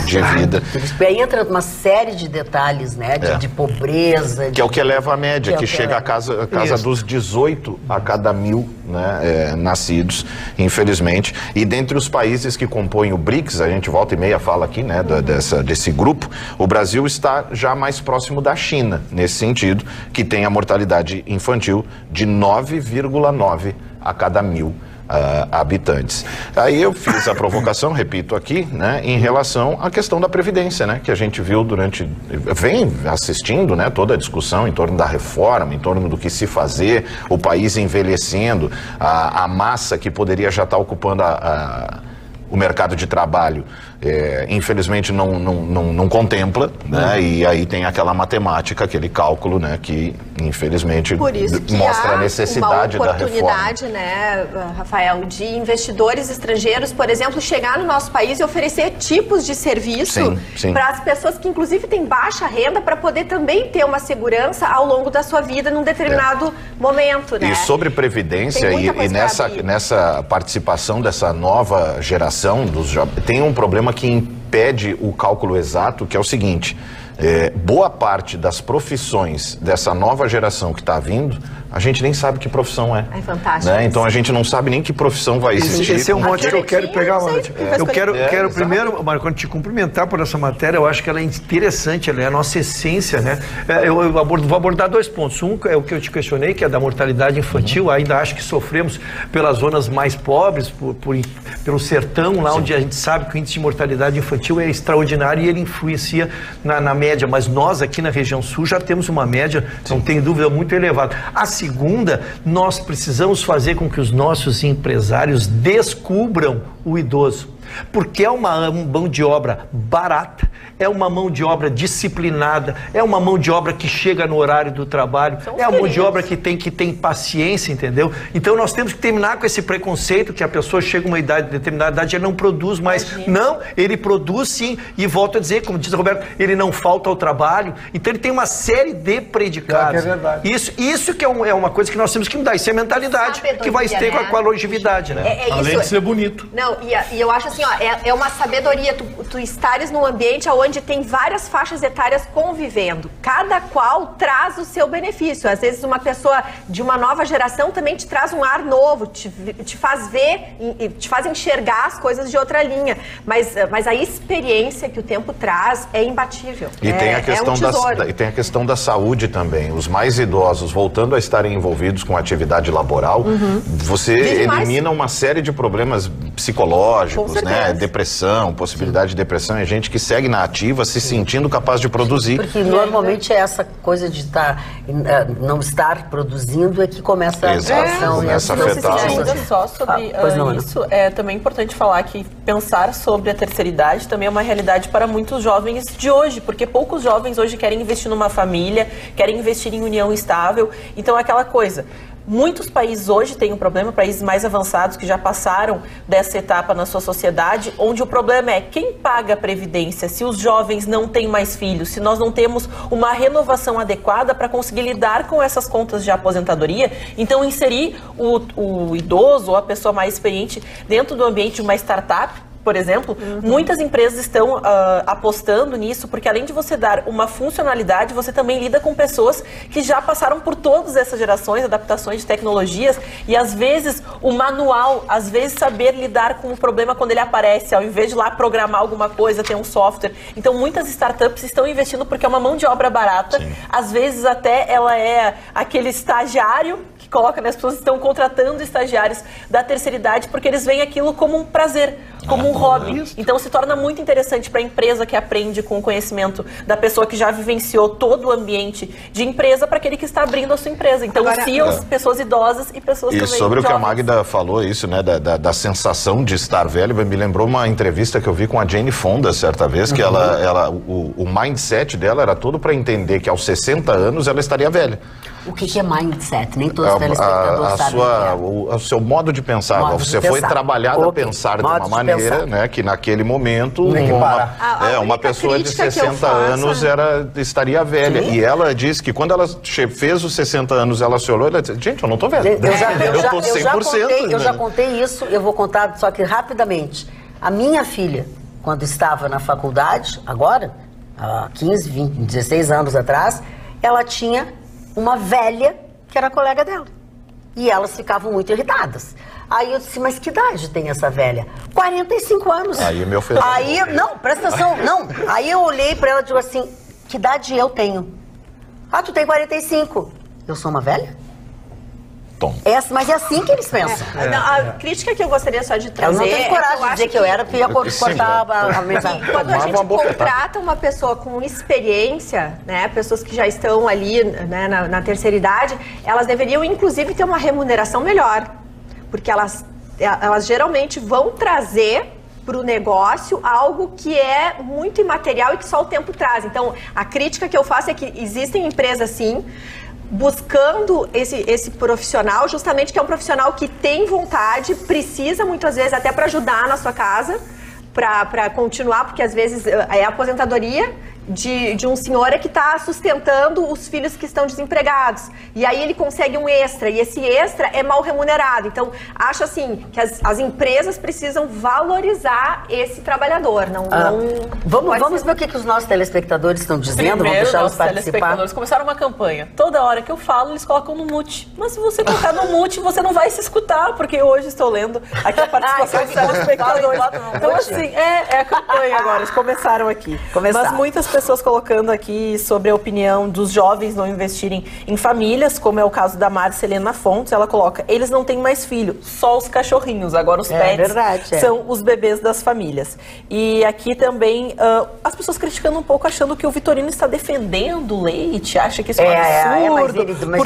Speaker 8: de vida.
Speaker 2: Aí entra uma série de detalhes, né? De pobreza.
Speaker 8: Que é o que eleva a média, que chega a casa dos 18 a cada 1.000, né, nascidos, infelizmente. E dentre os países que compõem o BRICS, a gente volta e meia fala aqui, né, desse grupo, o Brasil está já mais próximo da China, nesse sentido, que tem a mortalidade infantil de 9,9 a cada 1.000 habitantes. Aí eu fiz a provocação, repito aqui, né, em relação à questão da Previdência, né, que a gente viu vem assistindo, né, toda a discussão em torno da reforma, em torno do que se fazer, o país envelhecendo, a massa que poderia já estar ocupando o mercado de trabalho, infelizmente não contempla, né? E aí tem aquela matemática, aquele cálculo, né, que infelizmente mostra a necessidade da reforma.
Speaker 6: Uma oportunidade, né, Rafael, de investidores estrangeiros, por exemplo, chegar no nosso país e oferecer tipos de serviço para as pessoas que inclusive têm baixa renda, para poder também ter uma segurança ao longo da sua vida num determinado momento, né?
Speaker 8: E sobre Previdência e nessa participação dessa nova geração dos jovens, tem um problema que impede o cálculo exato, que é o seguinte: boa parte das profissões dessa nova geração que está vindo, a gente nem sabe que profissão é.
Speaker 6: É fantástico.
Speaker 8: Né? Então a gente não sabe nem que profissão vai existir.
Speaker 4: Esse é um monte que eu quero pegar, Marco. Eu quero primeiro, Marco, te cumprimentar por essa matéria. Eu acho que ela é interessante, ela é a nossa essência, né? Eu vou abordar 2 pontos. Um é o que eu te questionei, que é da mortalidade infantil. Ainda acho que sofremos pelas zonas mais pobres, pelo sertão, lá onde a gente sabe que o índice de mortalidade infantil é extraordinário e ele influencia na média. Mas nós aqui na região sul já temos uma média, não tem dúvida, muito elevada. A segunda, nós precisamos fazer com que os nossos empresários descubram o idoso, porque é uma mão de obra barata, é uma mão de obra disciplinada, é uma mão de obra que chega no horário do trabalho, é uma mão de obra que tem paciência, entendeu? Então nós temos que terminar com esse preconceito que a pessoa chega a uma determinada idade e ele não produz mais. Não, ele produz sim, e volto a dizer, como diz o Roberto, ele não falta ao trabalho, então ele tem uma série de predicados.
Speaker 9: É verdade.
Speaker 4: Isso que é uma coisa que nós temos que mudar, isso é mentalidade que vai ter com a longevidade, né?
Speaker 3: Além de ser bonito.
Speaker 6: Não, e eu acho assim, ó, é uma sabedoria tu estares num ambiente onde tem várias faixas etárias convivendo. Cada qual traz o seu benefício. Às vezes uma pessoa de uma nova geração também te traz um ar novo, te faz ver, te faz enxergar as coisas de outra linha. Mas a experiência que o tempo traz é imbatível.
Speaker 8: E tem a questão da saúde também. Os mais idosos, voltando a estarem envolvidos com atividade laboral, você elimina uma série de problemas psicológicos, né? Depressão, possibilidade de depressão, é gente que segue na ativa, se sentindo capaz de produzir.
Speaker 2: Porque normalmente é essa coisa de não estar produzindo é que começa a situação.
Speaker 8: Começa a afetar.
Speaker 7: Ainda só sobre isso, é também importante falar que pensar sobre a terceira idade também é uma realidade para muitos jovens de hoje, porque poucos jovens hoje querem investir numa família, querem investir em união estável. Então é aquela coisa. Muitos países hoje têm um problema, países mais avançados que já passaram dessa etapa na sua sociedade, onde o problema é quem paga a previdência, se os jovens não têm mais filhos, se nós não temos uma renovação adequada para conseguir lidar com essas contas de aposentadoria. Então inserir o idoso ou a pessoa mais experiente dentro do ambiente de uma startup por exemplo, muitas empresas estão apostando nisso, porque além de você dar uma funcionalidade, você também lida com pessoas que já passaram por todas essas gerações, adaptações de tecnologias, e às vezes o manual, às vezes saber lidar com o problema quando ele aparece, ao invés de lá programar alguma coisa, ter um software. Então muitas startups estão investindo porque é uma mão de obra barata, às vezes até ela é aquele estagiário que coloca, né, as pessoas estão contratando estagiários da terceira idade porque eles veem aquilo como um prazer, como um hobby. Então se torna muito interessante para a empresa que aprende com o conhecimento da pessoa que já vivenciou todo o ambiente de empresa para aquele que está abrindo a sua empresa. Então CEOs, pessoas idosas e pessoas também jovens. E sobre o
Speaker 8: que a Magda falou, isso, né, da sensação de estar velho, me lembrou uma entrevista que eu vi com a Jane Fonda certa vez, que o mindset dela era todo para entender que aos 60 anos ela estaria velha.
Speaker 2: O que é mindset? Nem todos os telespectadores sabem
Speaker 8: o seu modo de pensar. Você foi trabalhado a pensar de uma maneira, né, que naquele momento uma pessoa de 60 anos estaria velha. Sim. E ela disse que quando ela fez os 60 anos, ela se olhou e ela disse, gente, eu não tô velha. Eu tô 100%.
Speaker 2: Eu já contei isso, eu vou contar só que rapidamente. A minha filha, quando estava na faculdade, agora, há 15, 20, 16 anos atrás, ela tinha uma velha que era colega dela. E elas ficavam muito irritadas. Aí eu disse, mas que idade tem essa velha? 45 anos.
Speaker 8: Aí me ofendeu.
Speaker 2: Aí, não, presta atenção, não. Aí eu olhei pra ela e digo assim, que idade eu tenho? Ah, tu tem 45. Eu sou uma velha? Mas é assim que eles pensam.
Speaker 6: A crítica que eu gostaria só de trazer...
Speaker 2: Eu não tenho coragem de dizer que eu era, porque ia cortar a mensagem.
Speaker 6: Quando a gente contrata uma pessoa com experiência, né, pessoas que já estão ali, né, na terceira idade, elas deveriam, inclusive, ter uma remuneração melhor. Porque elas geralmente vão trazer para o negócio algo que é muito imaterial e que só o tempo traz. Então, a crítica que eu faço é que existem empresas, sim, buscando esse profissional, justamente que é um profissional que tem vontade, precisa muitas vezes até para ajudar na sua casa, para continuar, porque às vezes é a aposentadoria de um senhor que está sustentando os filhos que estão desempregados. E aí ele consegue um extra, e esse extra é mal remunerado. Então, acho assim, que as empresas precisam valorizar esse trabalhador.
Speaker 2: Vamos ver o que os nossos telespectadores estão dizendo, vamos deixá-los participar.
Speaker 7: Telespectadores começaram uma campanha. Toda hora que eu falo, eles colocam no mute. Mas se você colocar no mute, você não vai se escutar, porque hoje estou lendo aqui a participação dos telespectadores. Então, assim, é a campanha agora, eles começaram aqui. Mas muitas pessoas colocando aqui sobre a opinião dos jovens não investirem em famílias, como é o caso da Marcelena Fontes. Ela coloca, eles não têm mais filho, só os cachorrinhos, agora os pets são os bebês das famílias. E aqui também as pessoas criticando um pouco, achando que o Vitorino está defendendo o leite, acha que isso é um absurdo,
Speaker 2: mas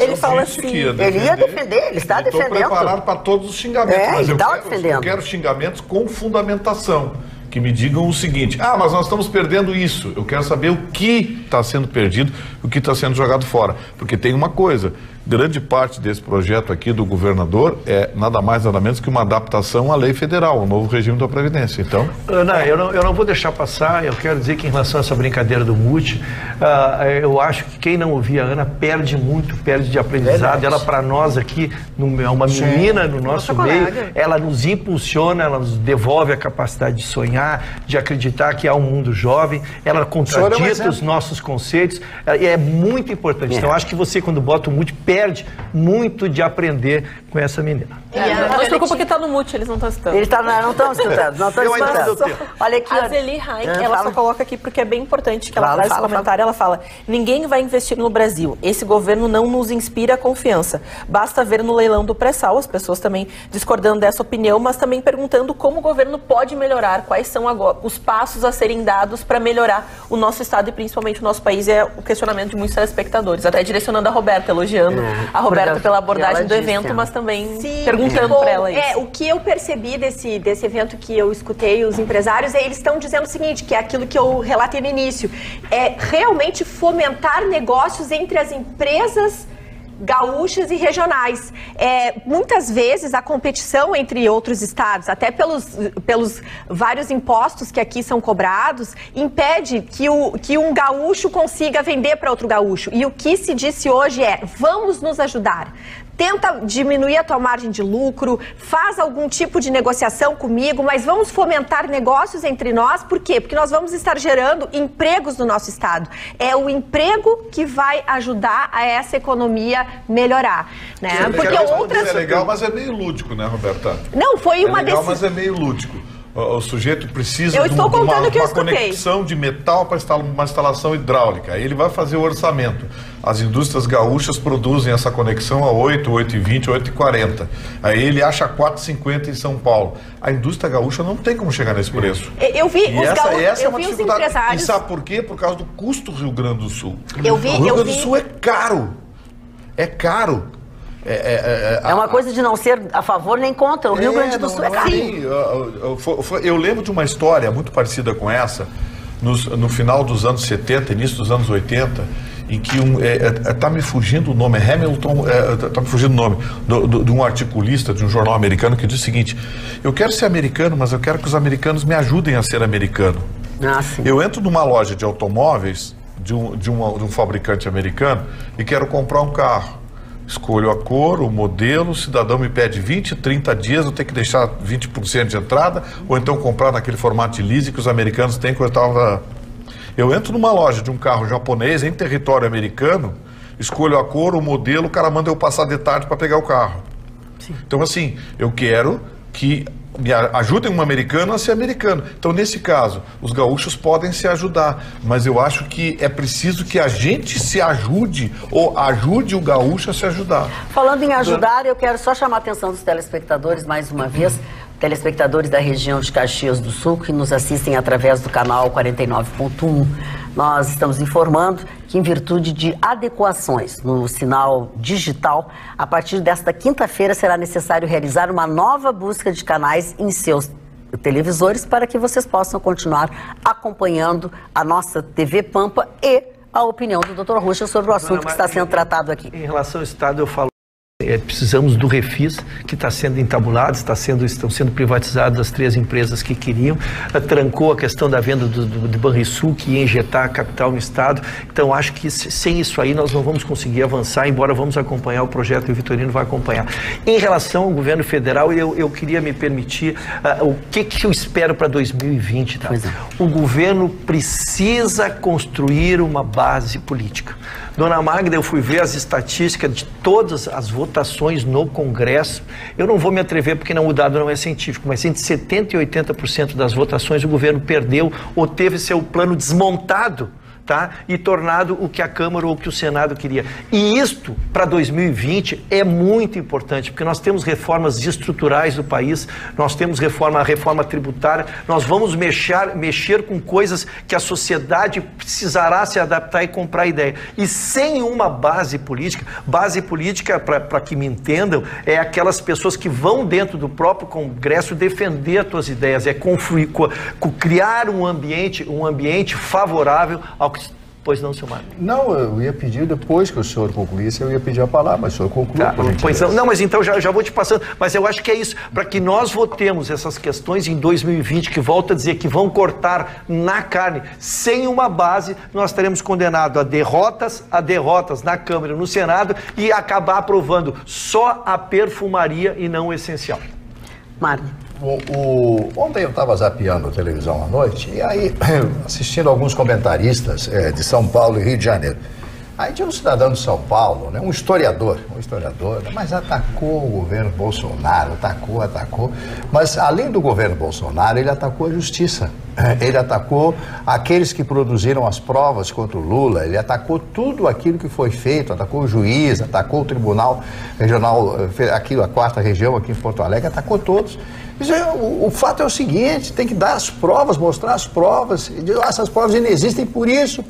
Speaker 2: ele fala assim, ele ia defender, ele está defendendo.
Speaker 3: Estou preparado para todos os xingamentos, mas
Speaker 2: eu
Speaker 3: quero xingamentos com fundamentação. Que me digam o seguinte, mas nós estamos perdendo isso. Eu quero saber o que está sendo perdido, o que está sendo jogado fora. Porque tem uma coisa, grande parte desse projeto aqui do governador é nada mais, nada menos que uma adaptação à lei federal, ao novo regime da Previdência. Então...
Speaker 4: Ana, eu não vou deixar passar, eu quero dizer que em relação a essa brincadeira do mute, eu acho que quem não ouvir a Ana perde muito, perde de aprendizado. Ela, para nós aqui, é uma menina no nosso meio, ela nos impulsiona, ela nos devolve a capacidade de sonhar, de acreditar que há um mundo jovem, ela contradita os nossos conceitos, e é muito importante. Então, acho que você, quando bota o mute, perde muito de aprender com essa menina.
Speaker 7: Não se preocupa que está no mute, eles não estão escutando.
Speaker 2: Eles não estão escutando, não estão escutando. Olha aqui,
Speaker 7: a Zeli Rain, ela só coloca aqui porque é bem importante que ela traz esse comentário. Ela fala, ninguém vai investir no Brasil, esse governo não nos inspira confiança, basta ver no leilão do pré-sal, as pessoas também discordando dessa opinião, mas também perguntando como o governo pode melhorar, quais são agora os passos a serem dados para melhorar o nosso estado e principalmente o nosso país. É o questionamento de muitos telespectadores, até direcionando a Roberta, elogiando a Roberta pela abordagem do evento, mas também perguntando para ela isso.
Speaker 6: O que eu percebi desse evento que eu escutei os empresários, eles estão dizendo o seguinte, que é aquilo que eu relatei no início, é realmente fomentar negócios entre as empresas gaúchas e regionais. Muitas vezes a competição entre outros estados, até pelos vários impostos que aqui são cobrados, impede que um gaúcho consiga vender para outro gaúcho. E o que se disse hoje é, vamos nos ajudar. tenta diminuir a tua margem de lucro, faz algum tipo de negociação comigo, mas vamos fomentar negócios entre nós. Por quê? Porque nós vamos estar gerando empregos no nosso estado. É o emprego que vai ajudar a essa economia melhorar, né? Porque outras...
Speaker 3: É legal, mas é meio lúdico, né, Roberta?
Speaker 6: Não, foi uma
Speaker 3: decisão. É legal,
Speaker 6: mas
Speaker 3: é meio lúdico. O sujeito precisa
Speaker 6: de uma
Speaker 3: conexão de metal para uma instalação hidráulica. Aí ele vai fazer o orçamento. As indústrias gaúchas produzem essa conexão a 8, 8,20, 8,40. Aí ele acha 4,50 em São Paulo. A indústria gaúcha não tem como chegar nesse preço.
Speaker 6: Eu vi
Speaker 3: os empresários... E sabe por quê? Por causa do custo do Rio Grande do Sul. O Rio Grande do Sul é caro. É caro.
Speaker 2: É uma coisa de não ser a favor nem contra. O Rio Grande do Sul é caro.
Speaker 3: Eu lembro de uma história muito parecida com essa, no final dos anos 70, início dos anos 80, em que está me fugindo o nome, Hamilton, está me fugindo o nome, de um articulista de um jornal americano que diz o seguinte: eu quero ser americano, mas eu quero que os americanos me ajudem a ser americano. Eu entro numa loja de automóveis de um fabricante americano e quero comprar um carro. Escolho a cor, o modelo, o cidadão me pede 20, 30 dias, eu tenho que deixar 20% de entrada, ou então comprar naquele formato de leasing que os americanos têm. Eu entro numa loja de um carro japonês em território americano, escolho a cor, o modelo, o cara manda eu passar de tarde para pegar o carro. Sim. Então, assim, eu quero que me ajudem um americano a ser americano. Então, nesse caso, os gaúchos podem se ajudar, mas eu acho que é preciso que a gente se ajude ou ajude o gaúcho a se ajudar.
Speaker 2: Falando em ajudar, eu quero só chamar a atenção dos telespectadores mais uma vez, telespectadores da região de Caxias do Sul, que nos assistem através do canal 49.1. Nós estamos informando que, em virtude de adequações no sinal digital, a partir desta quinta-feira será necessário realizar uma nova busca de canais em seus televisores para que vocês possam continuar acompanhando a nossa TV Pampa e a opinião do Dr. Ruschel sobre o assunto que está sendo tratado aqui.
Speaker 4: Em relação ao Estado, eu falo... precisamos do Refis, que está sendo entabulado, estão sendo privatizadas as 3 empresas que queriam, trancou a questão da venda do Banrisul, que ia injetar capital no Estado. Então, acho que sem isso aí nós não vamos conseguir avançar, embora vamos acompanhar o projeto e o Vitorino vai acompanhar. Em relação ao governo federal, eu queria me permitir o que eu espero para 2020. Tá? O governo precisa construir uma base política. Dona Magda, eu fui ver as estatísticas de todas as votações no Congresso. Eu não vou me atrever porque o dado não é científico, mas entre 70% e 80% das votações o governo perdeu ou teve seu plano desmontado, tá? E tornado o que a Câmara ou o que o Senado queria. E isto, para 2020, é muito importante, porque nós temos reformas estruturais do país, nós temos a reforma tributária, nós vamos mexer com coisas que a sociedade precisará se adaptar e comprar ideia. E sem uma base política, para que me entendam, é aquelas pessoas que vão dentro do próprio Congresso defender as suas ideias, é criar um ambiente favorável ao que... Pois não, senhor Mário?
Speaker 5: Não, eu ia pedir, depois que o senhor concluísse, eu ia pedir a palavra, mas o senhor concluiu.
Speaker 4: Pois não, mas então já vou te passando. Mas eu acho que é isso, para que nós votemos essas questões em 2020, que volta a dizer que vão cortar na carne, sem uma base, nós estaremos condenados a derrotas na Câmara e no Senado e acabar aprovando só a perfumaria e não o essencial.
Speaker 2: Mário.
Speaker 5: Ontem eu estava zapeando a televisão à noite e aí assistindo alguns comentaristas de São Paulo e Rio de Janeiro. Aí tinha um cidadão de São Paulo, né, um historiador, mas atacou o governo Bolsonaro, atacou. Mas além do governo Bolsonaro, ele atacou a justiça. Ele atacou aqueles que produziram as provas contra o Lula, ele atacou tudo aquilo que foi feito, atacou o juiz, atacou o Tribunal Regional, aqui, a 4ª região aqui em Porto Alegre, atacou todos. O fato é o seguinte, tem que dar as provas, mostrar as provas, essas provas inexistem por isso.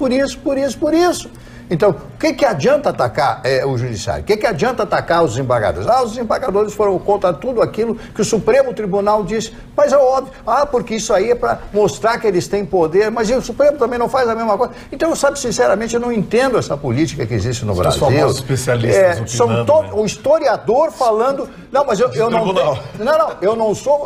Speaker 5: Então, o que adianta atacar o judiciário? O que adianta atacar os desembargadores? Os desembargadores foram contra tudo aquilo que o Supremo Tribunal disse, mas é óbvio, porque isso aí é para mostrar que eles têm poder, mas o Supremo também não faz a mesma coisa. Então, sabe, sinceramente, eu não entendo essa política que existe no Brasil.
Speaker 3: Os famosos especialistas
Speaker 5: o historiador falando Não, mas eu não tenho, eu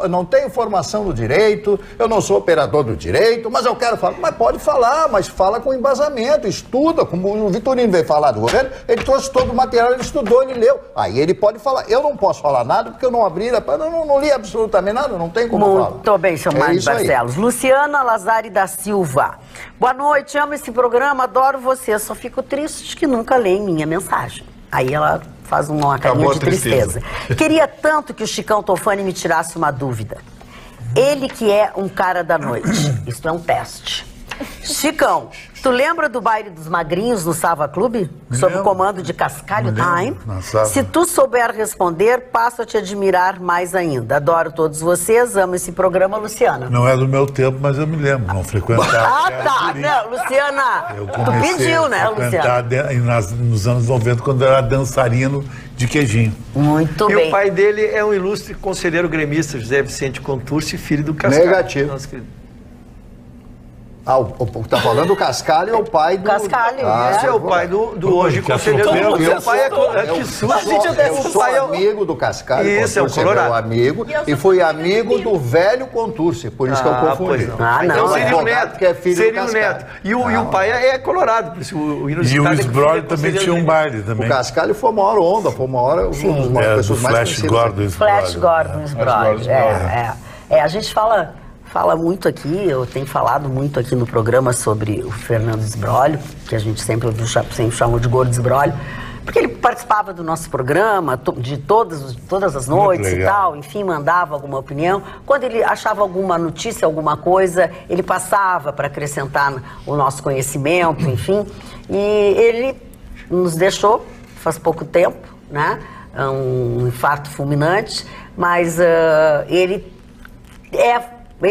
Speaker 5: não tenho formação no direito, eu não sou operador do direito, mas eu quero falar. Mas pode falar, mas fala com embasamento, estuda. Como o Vitorino veio falar do governo, ele trouxe todo o material, ele estudou, ele leu. Aí ele pode falar. Eu não posso falar nada porque eu não abri, eu não li absolutamente nada, não tem como falar.
Speaker 2: Muito bem, chamado de Barcelos. Luciana Lazari da Silva. Boa noite, amo esse programa, adoro você, só fico triste que nunca leem minha mensagem. Aí ela faz uma carinha de tristeza. Queria tanto que o Chicão Tofani me tirasse uma dúvida. Ele que é um cara da noite. Isso é um teste. Chicão, tu lembra do baile dos magrinhos no Sava Clube? Sob o comando de Cascalho Time? Se tu souber responder, passo a te admirar mais ainda. Adoro todos vocês, amo esse programa, Luciana.
Speaker 9: Não é do meu tempo, mas eu me lembro, não frequentava.
Speaker 2: Tá, não, Luciana, tu pediu, né, Luciana?
Speaker 9: Nos anos 90, quando eu era dançarino de queijinho.
Speaker 2: Muito bem.
Speaker 4: E o pai dele é um ilustre conselheiro gremista, José Vicente Contursi, filho do Cascalho.
Speaker 5: Negativo. O tá falando do Cascalho é o pai do...
Speaker 2: Cascalho,
Speaker 4: esse é o pai do hoje conselheiro.
Speaker 5: Meu pai eu sou amigo do Cascalho.
Speaker 4: Isso, é o Colorado.
Speaker 5: Meu amigo, e fui amigo do velho Contursi, por isso que eu confundi.
Speaker 4: Então seria o neto,
Speaker 5: que é filho
Speaker 4: seria o neto. E o pai é colorado, por isso o
Speaker 9: E o Sbrolli também tinha um baile também.
Speaker 5: O Cascalho foi uma hora onda, foi uma hora... Uma pessoa mais
Speaker 9: Flash Gordon
Speaker 2: Sbrolli. A gente fala muito aqui, eu tenho falado muito aqui no programa sobre o Fernando Sbrolli, que a gente sempre chamou de Gordo Sbrolli, porque ele participava do nosso programa de todas as noites e tal, enfim, mandava alguma opinião. Quando ele achava alguma notícia, alguma coisa, ele passava para acrescentar o nosso conhecimento, enfim. E ele nos deixou faz pouco tempo, né? Um infarto fulminante, mas ele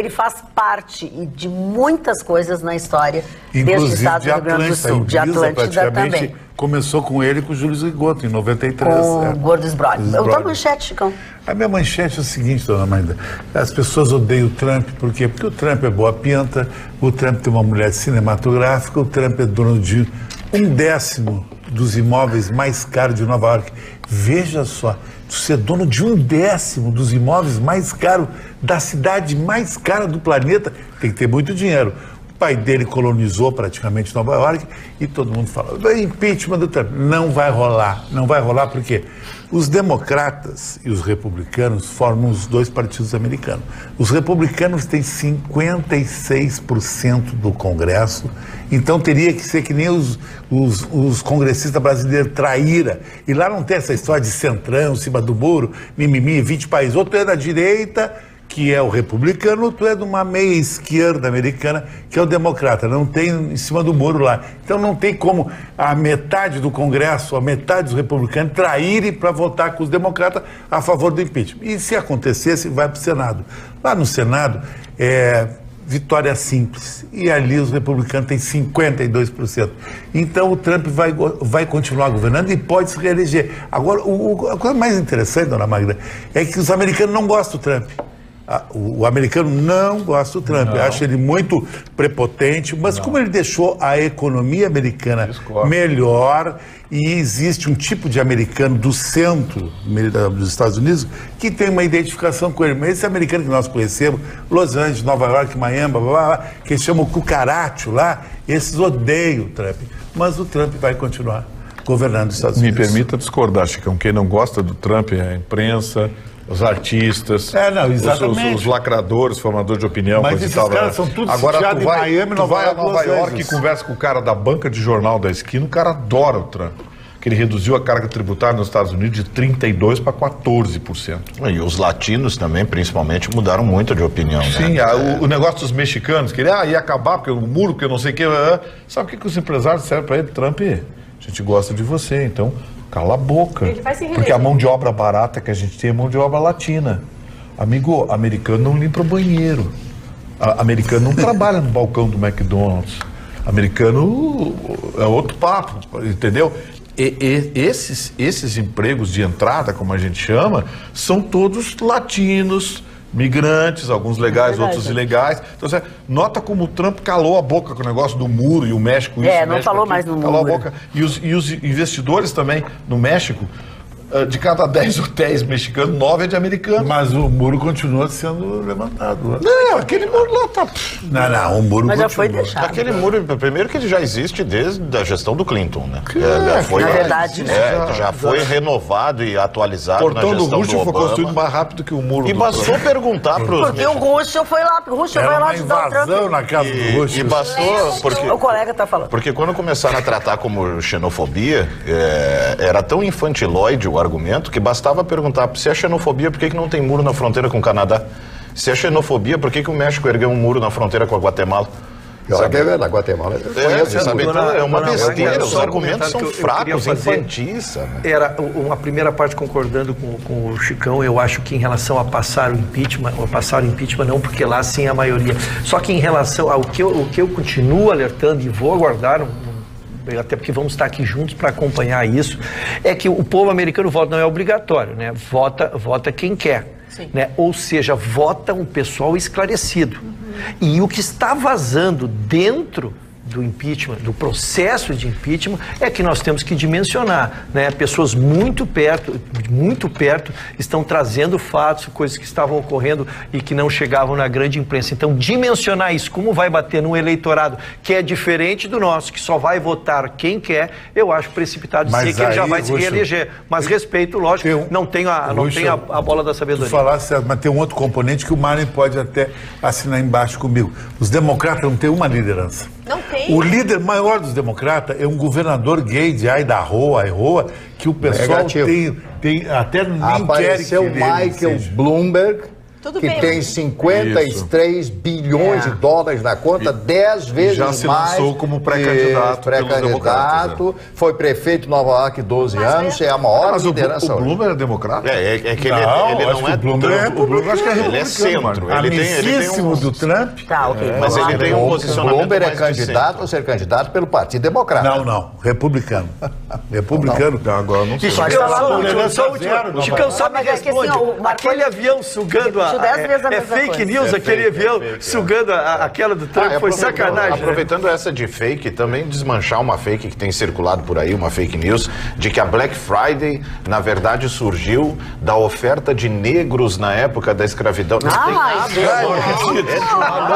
Speaker 2: faz parte de muitas coisas na história deste estado do Rio Grande do Sul. De Atlântida também.
Speaker 9: Começou com ele e com o Júlio Zigoto, em 93.
Speaker 2: Com o Gordo Sbrolli. Eu tô manchete, Chicão.
Speaker 9: A minha manchete é o seguinte, dona Magda. As pessoas odeiam o Trump, por quê? Porque o Trump é boa pinta, o Trump tem uma mulher cinematográfica, o Trump é dono de 1/10 dos imóveis mais caros de Nova York. Veja só, ser dono de 1/10 dos imóveis mais caros da cidade mais cara do planeta, tem que ter muito dinheiro. O pai dele colonizou praticamente Nova York e todo mundo fala, impeachment do Trump. Não vai rolar porque os democratas e os republicanos formam os dois partidos americanos. Os republicanos têm 56% do Congresso, então teria que ser que nem os congressistas brasileiros traíra. E lá não tem essa história de centrão, cima do muro, mimimi, 20 países. Outro é da direita, que é o republicano, outro é de uma meia esquerda americana, que é o democrata. Não tem em cima do muro lá. Então não tem como a metade do Congresso, a metade dos republicanos traírem para votar com os democratas a favor do impeachment. E se acontecesse, vai para o Senado. Lá no Senado, vitória simples. E ali os republicanos têm 52%. Então o Trump vai continuar governando e pode se reeleger. Agora, a coisa mais interessante, dona Magda, é que os americanos não gostam do Trump. O americano não gosta do Trump, acha ele muito prepotente, mas como ele deixou a economia americana melhor e existe um tipo de americano do centro dos Estados Unidos que tem uma identificação com ele. Mas esse americano que nós conhecemos, Los Angeles, Nova York, Miami, blá, blá, blá, que eles chamam cucaracho lá, esses odeiam o Trump. Mas o Trump vai continuar governando os Estados Unidos.
Speaker 3: Me permita discordar, Chicão, quem não gosta do Trump é a imprensa, os artistas, os lacradores, formadores de opinião.
Speaker 9: Mas esses caras são tudo sitiados em Miami,
Speaker 3: Nova York e conversa com o cara da banca de jornal da esquina, o cara adora o Trump. Que ele reduziu a carga tributária nos Estados Unidos de 32% para 14%.
Speaker 8: E os latinos também, principalmente, mudaram muito de opinião.
Speaker 3: Sim,
Speaker 8: né?
Speaker 3: O negócio dos mexicanos, que ele ia acabar, porque o muro, porque eu não sei o que. Sabe o que os empresários disseram para ele? Trump, a gente gosta de você, então cala a boca. Porque a mão de obra barata que a gente tem é mão de obra latina. Amigo, americano não limpa banheiro. Americano não trabalha no balcão do McDonald's. Americano é outro papo, entendeu? Esses empregos de entrada, como a gente chama, são todos latinos, migrantes, alguns legais, outros ilegais. Então você nota como o Trump calou a boca com o negócio do muro e o México.
Speaker 2: Não falou mais no muro.
Speaker 3: Calou a boca. E os investidores também no México de cada 10 hotéis mexicanos, 9 é de americano.
Speaker 9: Mas o muro continua sendo levantado. Né?
Speaker 3: Não, aquele muro lá tá...
Speaker 9: Não, o muro
Speaker 2: Mas
Speaker 9: continua.
Speaker 2: já foi deixado.
Speaker 8: Aquele muro, primeiro que ele já existe desde a gestão do Clinton, né?
Speaker 2: Na verdade, né?
Speaker 8: Já foi renovado e atualizado na
Speaker 3: Portão do
Speaker 8: gestão
Speaker 3: Russo
Speaker 8: do
Speaker 3: foi
Speaker 8: Obama.
Speaker 3: construído mais rápido que o muro
Speaker 8: E
Speaker 3: do
Speaker 8: bastou perguntar para os
Speaker 2: Porque o Russo foi lá, o Russo vai
Speaker 9: Era
Speaker 2: lá
Speaker 9: uma
Speaker 2: ajudar o
Speaker 9: invasão
Speaker 2: Trump.
Speaker 9: na casa do Russo.
Speaker 8: E bastou, porque...
Speaker 2: O colega tá falando.
Speaker 8: Porque quando começaram a tratar como xenofobia, era tão infantilóide o argumento que bastava perguntar: se é xenofobia, por que não tem muro na fronteira com o Canadá? Se é xenofobia, por que o México ergueu um muro na fronteira com a Guatemala?
Speaker 5: Na Guatemala.
Speaker 8: Sabe, então, é uma besteira, os argumentos são fracos,
Speaker 4: fazer
Speaker 8: infantis. Sabe?
Speaker 4: Era uma primeira parte concordando com o Chicão. Eu acho que em relação a passar o impeachment não, porque lá sim a maioria. Só que em relação ao que eu continuo alertando e vou aguardar, até porque vamos estar aqui juntos para acompanhar isso, é que o povo americano vota, não é obrigatório, né? Vota quem quer. Né? Ou seja, vota um pessoal esclarecido. E o que está vazando dentro do impeachment, do processo de impeachment, é que nós temos que dimensionar, né? Pessoas muito perto, estão trazendo fatos, coisas que estavam ocorrendo e que não chegavam na grande imprensa. Então, dimensionar isso, como vai bater num eleitorado que é diferente do nosso, que só vai votar quem quer, eu acho precipitado dizer que ele já vai se reeleger. Mas respeito, lógico, não tenho a bola da sabedoria.
Speaker 9: Tu falasse, mas tem um outro componente que o Marlon pode até assinar embaixo comigo. Os democratas não têm uma liderança.
Speaker 6: Não tem.
Speaker 9: O líder maior dos democratas é um governador gay de Idaho, que o pessoal tem até nem quer que
Speaker 5: Apareceu Michael Bloomberg, que tem 53 bilhões de dólares na conta, 10 vezes mais.
Speaker 3: Já se lançou como pré-candidato.
Speaker 5: Foi prefeito de Nova York 12 anos, é a maior liderança.
Speaker 3: O Bloomberg é democrata?
Speaker 8: É que ele não é...
Speaker 9: O Bloomberg
Speaker 3: acho que é
Speaker 8: ele é centro.
Speaker 9: amicíssimo do Trump.
Speaker 8: Mas ele tem um posicionamento.
Speaker 5: O Bloomberg é
Speaker 8: mais
Speaker 5: candidato a ser candidato pelo Partido Democrata.
Speaker 9: Não, republicano. Republicano.
Speaker 3: Agora não sei.
Speaker 4: Chicão, só me responde. Aquele avião sugando é fake news, aquele avião sugando aquela do Trump, foi sacanagem.
Speaker 8: Aproveitando essa de fake, também desmanchar uma fake que tem circulado por aí, uma fake news, de que a Black Friday, na verdade, surgiu da oferta de negros na época da escravidão. Não tem nada.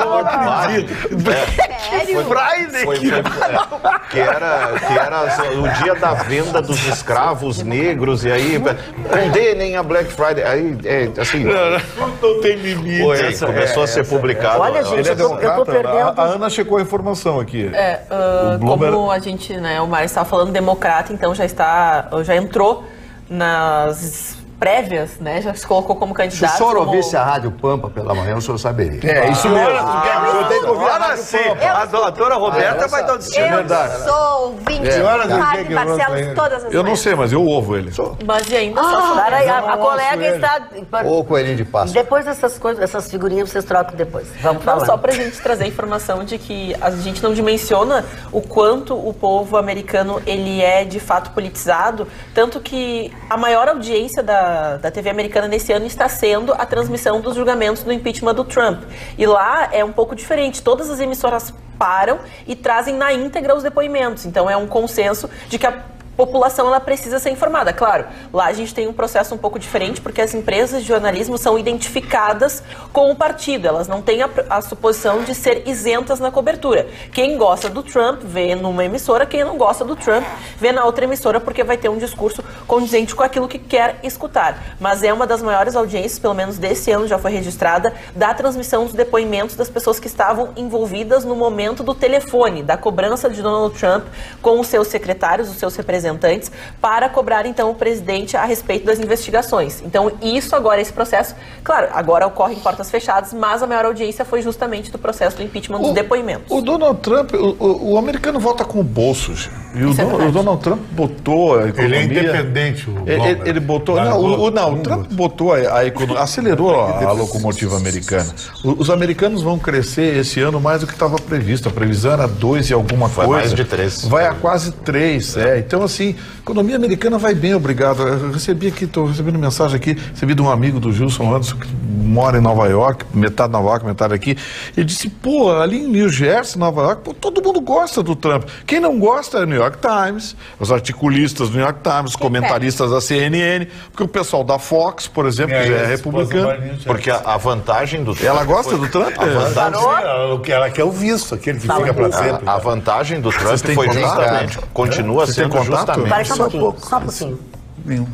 Speaker 4: Não acredito.
Speaker 8: Que era o dia da venda dos escravos negros, e aí condenem a Black Friday. Aí, assim...
Speaker 9: Não tem limite.
Speaker 8: Começou a ser publicado.
Speaker 2: Olha, gente, eu tô perdendo.
Speaker 3: A Ana checou a informação aqui.
Speaker 7: Como a gente, né, o Mário estava falando, democrata, então já entrou nas prévias, né? Já se colocou como candidato.
Speaker 5: Se o senhor ouvisse a Rádio Pampa pela manhã, o senhor saberia.
Speaker 3: É, isso mesmo.
Speaker 5: O senhor tem que ouvir a Rádio Pampa.
Speaker 4: A doutora Roberta vai dar o destino.
Speaker 6: Eu sou ouvinte do Rádio Barcelos todas as
Speaker 3: Eu não
Speaker 6: manhãs.
Speaker 3: sei, mas eu ouvo ele.
Speaker 7: Mas e ainda só
Speaker 2: Peraí, a colega está...
Speaker 5: Ô, coelhinho de Páscoa.
Speaker 2: Depois dessas coisas, essas figurinhas vocês trocam depois. Vamos falar.
Speaker 7: Não, só pra gente trazer a informação de que a gente não dimensiona o quanto o povo americano ele é de fato politizado, tanto que a maior audiência da TV americana nesse ano está sendo a transmissão dos julgamentos do impeachment do Trump. E lá é um pouco diferente. Todas as emissoras param e trazem na íntegra os depoimentos. Então é um consenso de que a população ela precisa ser informada. Claro, lá a gente tem um processo um pouco diferente, porque as empresas de jornalismo são identificadas com o partido. Elas não têm a suposição de ser isentas na cobertura. Quem gosta do Trump vê numa emissora, quem não gosta do Trump vê na outra emissora, porque vai ter um discurso condizente com aquilo que quer escutar. Mas é uma das maiores audiências, pelo menos desse ano já foi registrada, da transmissão dos depoimentos das pessoas que estavam envolvidas no momento do telefone, da cobrança de Donald Trump com os seus secretários, os seus representantes, para cobrar, então, o presidente a respeito das investigações. Então, isso agora, esse processo, claro, agora ocorre em portas fechadas, mas a maior audiência foi justamente do processo do impeachment dos depoimentos.
Speaker 3: O Donald Trump, o americano vota com o bolso, e o Donald Trump botou a economia...
Speaker 9: Ele é independente.
Speaker 3: Ele botou... O Trump botou a economia, acelerou a locomotiva americana. Os americanos vão crescer esse ano mais do que estava previsto. A previsão era 2 e alguma coisa.
Speaker 8: Vai mais de 3.
Speaker 3: Vai a quase 3, Então, assim, a economia americana vai bem, obrigado. Eu recebi aqui, estou recebendo mensagem aqui, recebi de um amigo do Gilson Anderson, que mora em Nova York, metade Nova York, metade aqui. Ele disse, ali em New Jersey, Nova York, todo mundo gosta do Trump. Quem não gosta é New York. York Times, os articulistas do New York Times, os comentaristas da CNN, porque o pessoal da Fox, por exemplo, que já é republicano.
Speaker 8: Porque a vantagem do Trump...
Speaker 3: Ela gosta do Trump?
Speaker 9: O que ela quer o visto, aquele que fica para sempre.
Speaker 8: A vantagem do Trump foi justamente... Continua sendo justamente...
Speaker 2: Parece só um pouquinho.
Speaker 9: Nenhum.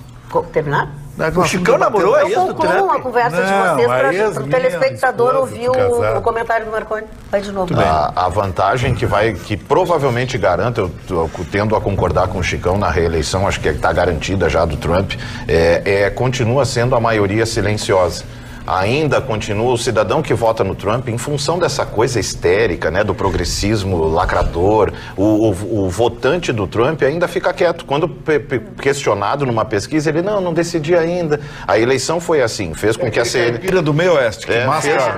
Speaker 2: Terminar?
Speaker 4: O Chicão namorou a ex do Trump?
Speaker 2: Uma conversa de vocês para o telespectador ouvir o comentário do Marconi. Vai de novo.
Speaker 8: A vantagem que provavelmente garanta, eu tendo a concordar com o Chicão na reeleição, acho que está garantida já do Trump, continua sendo a maioria silenciosa. Ainda continua o cidadão que vota no Trump em função dessa coisa histérica, né, do progressismo lacrador. O votante do Trump ainda fica quieto. Quando questionado numa pesquisa, ele não decidi ainda. A eleição foi assim, fez com que a CNN...
Speaker 3: do meio oeste, que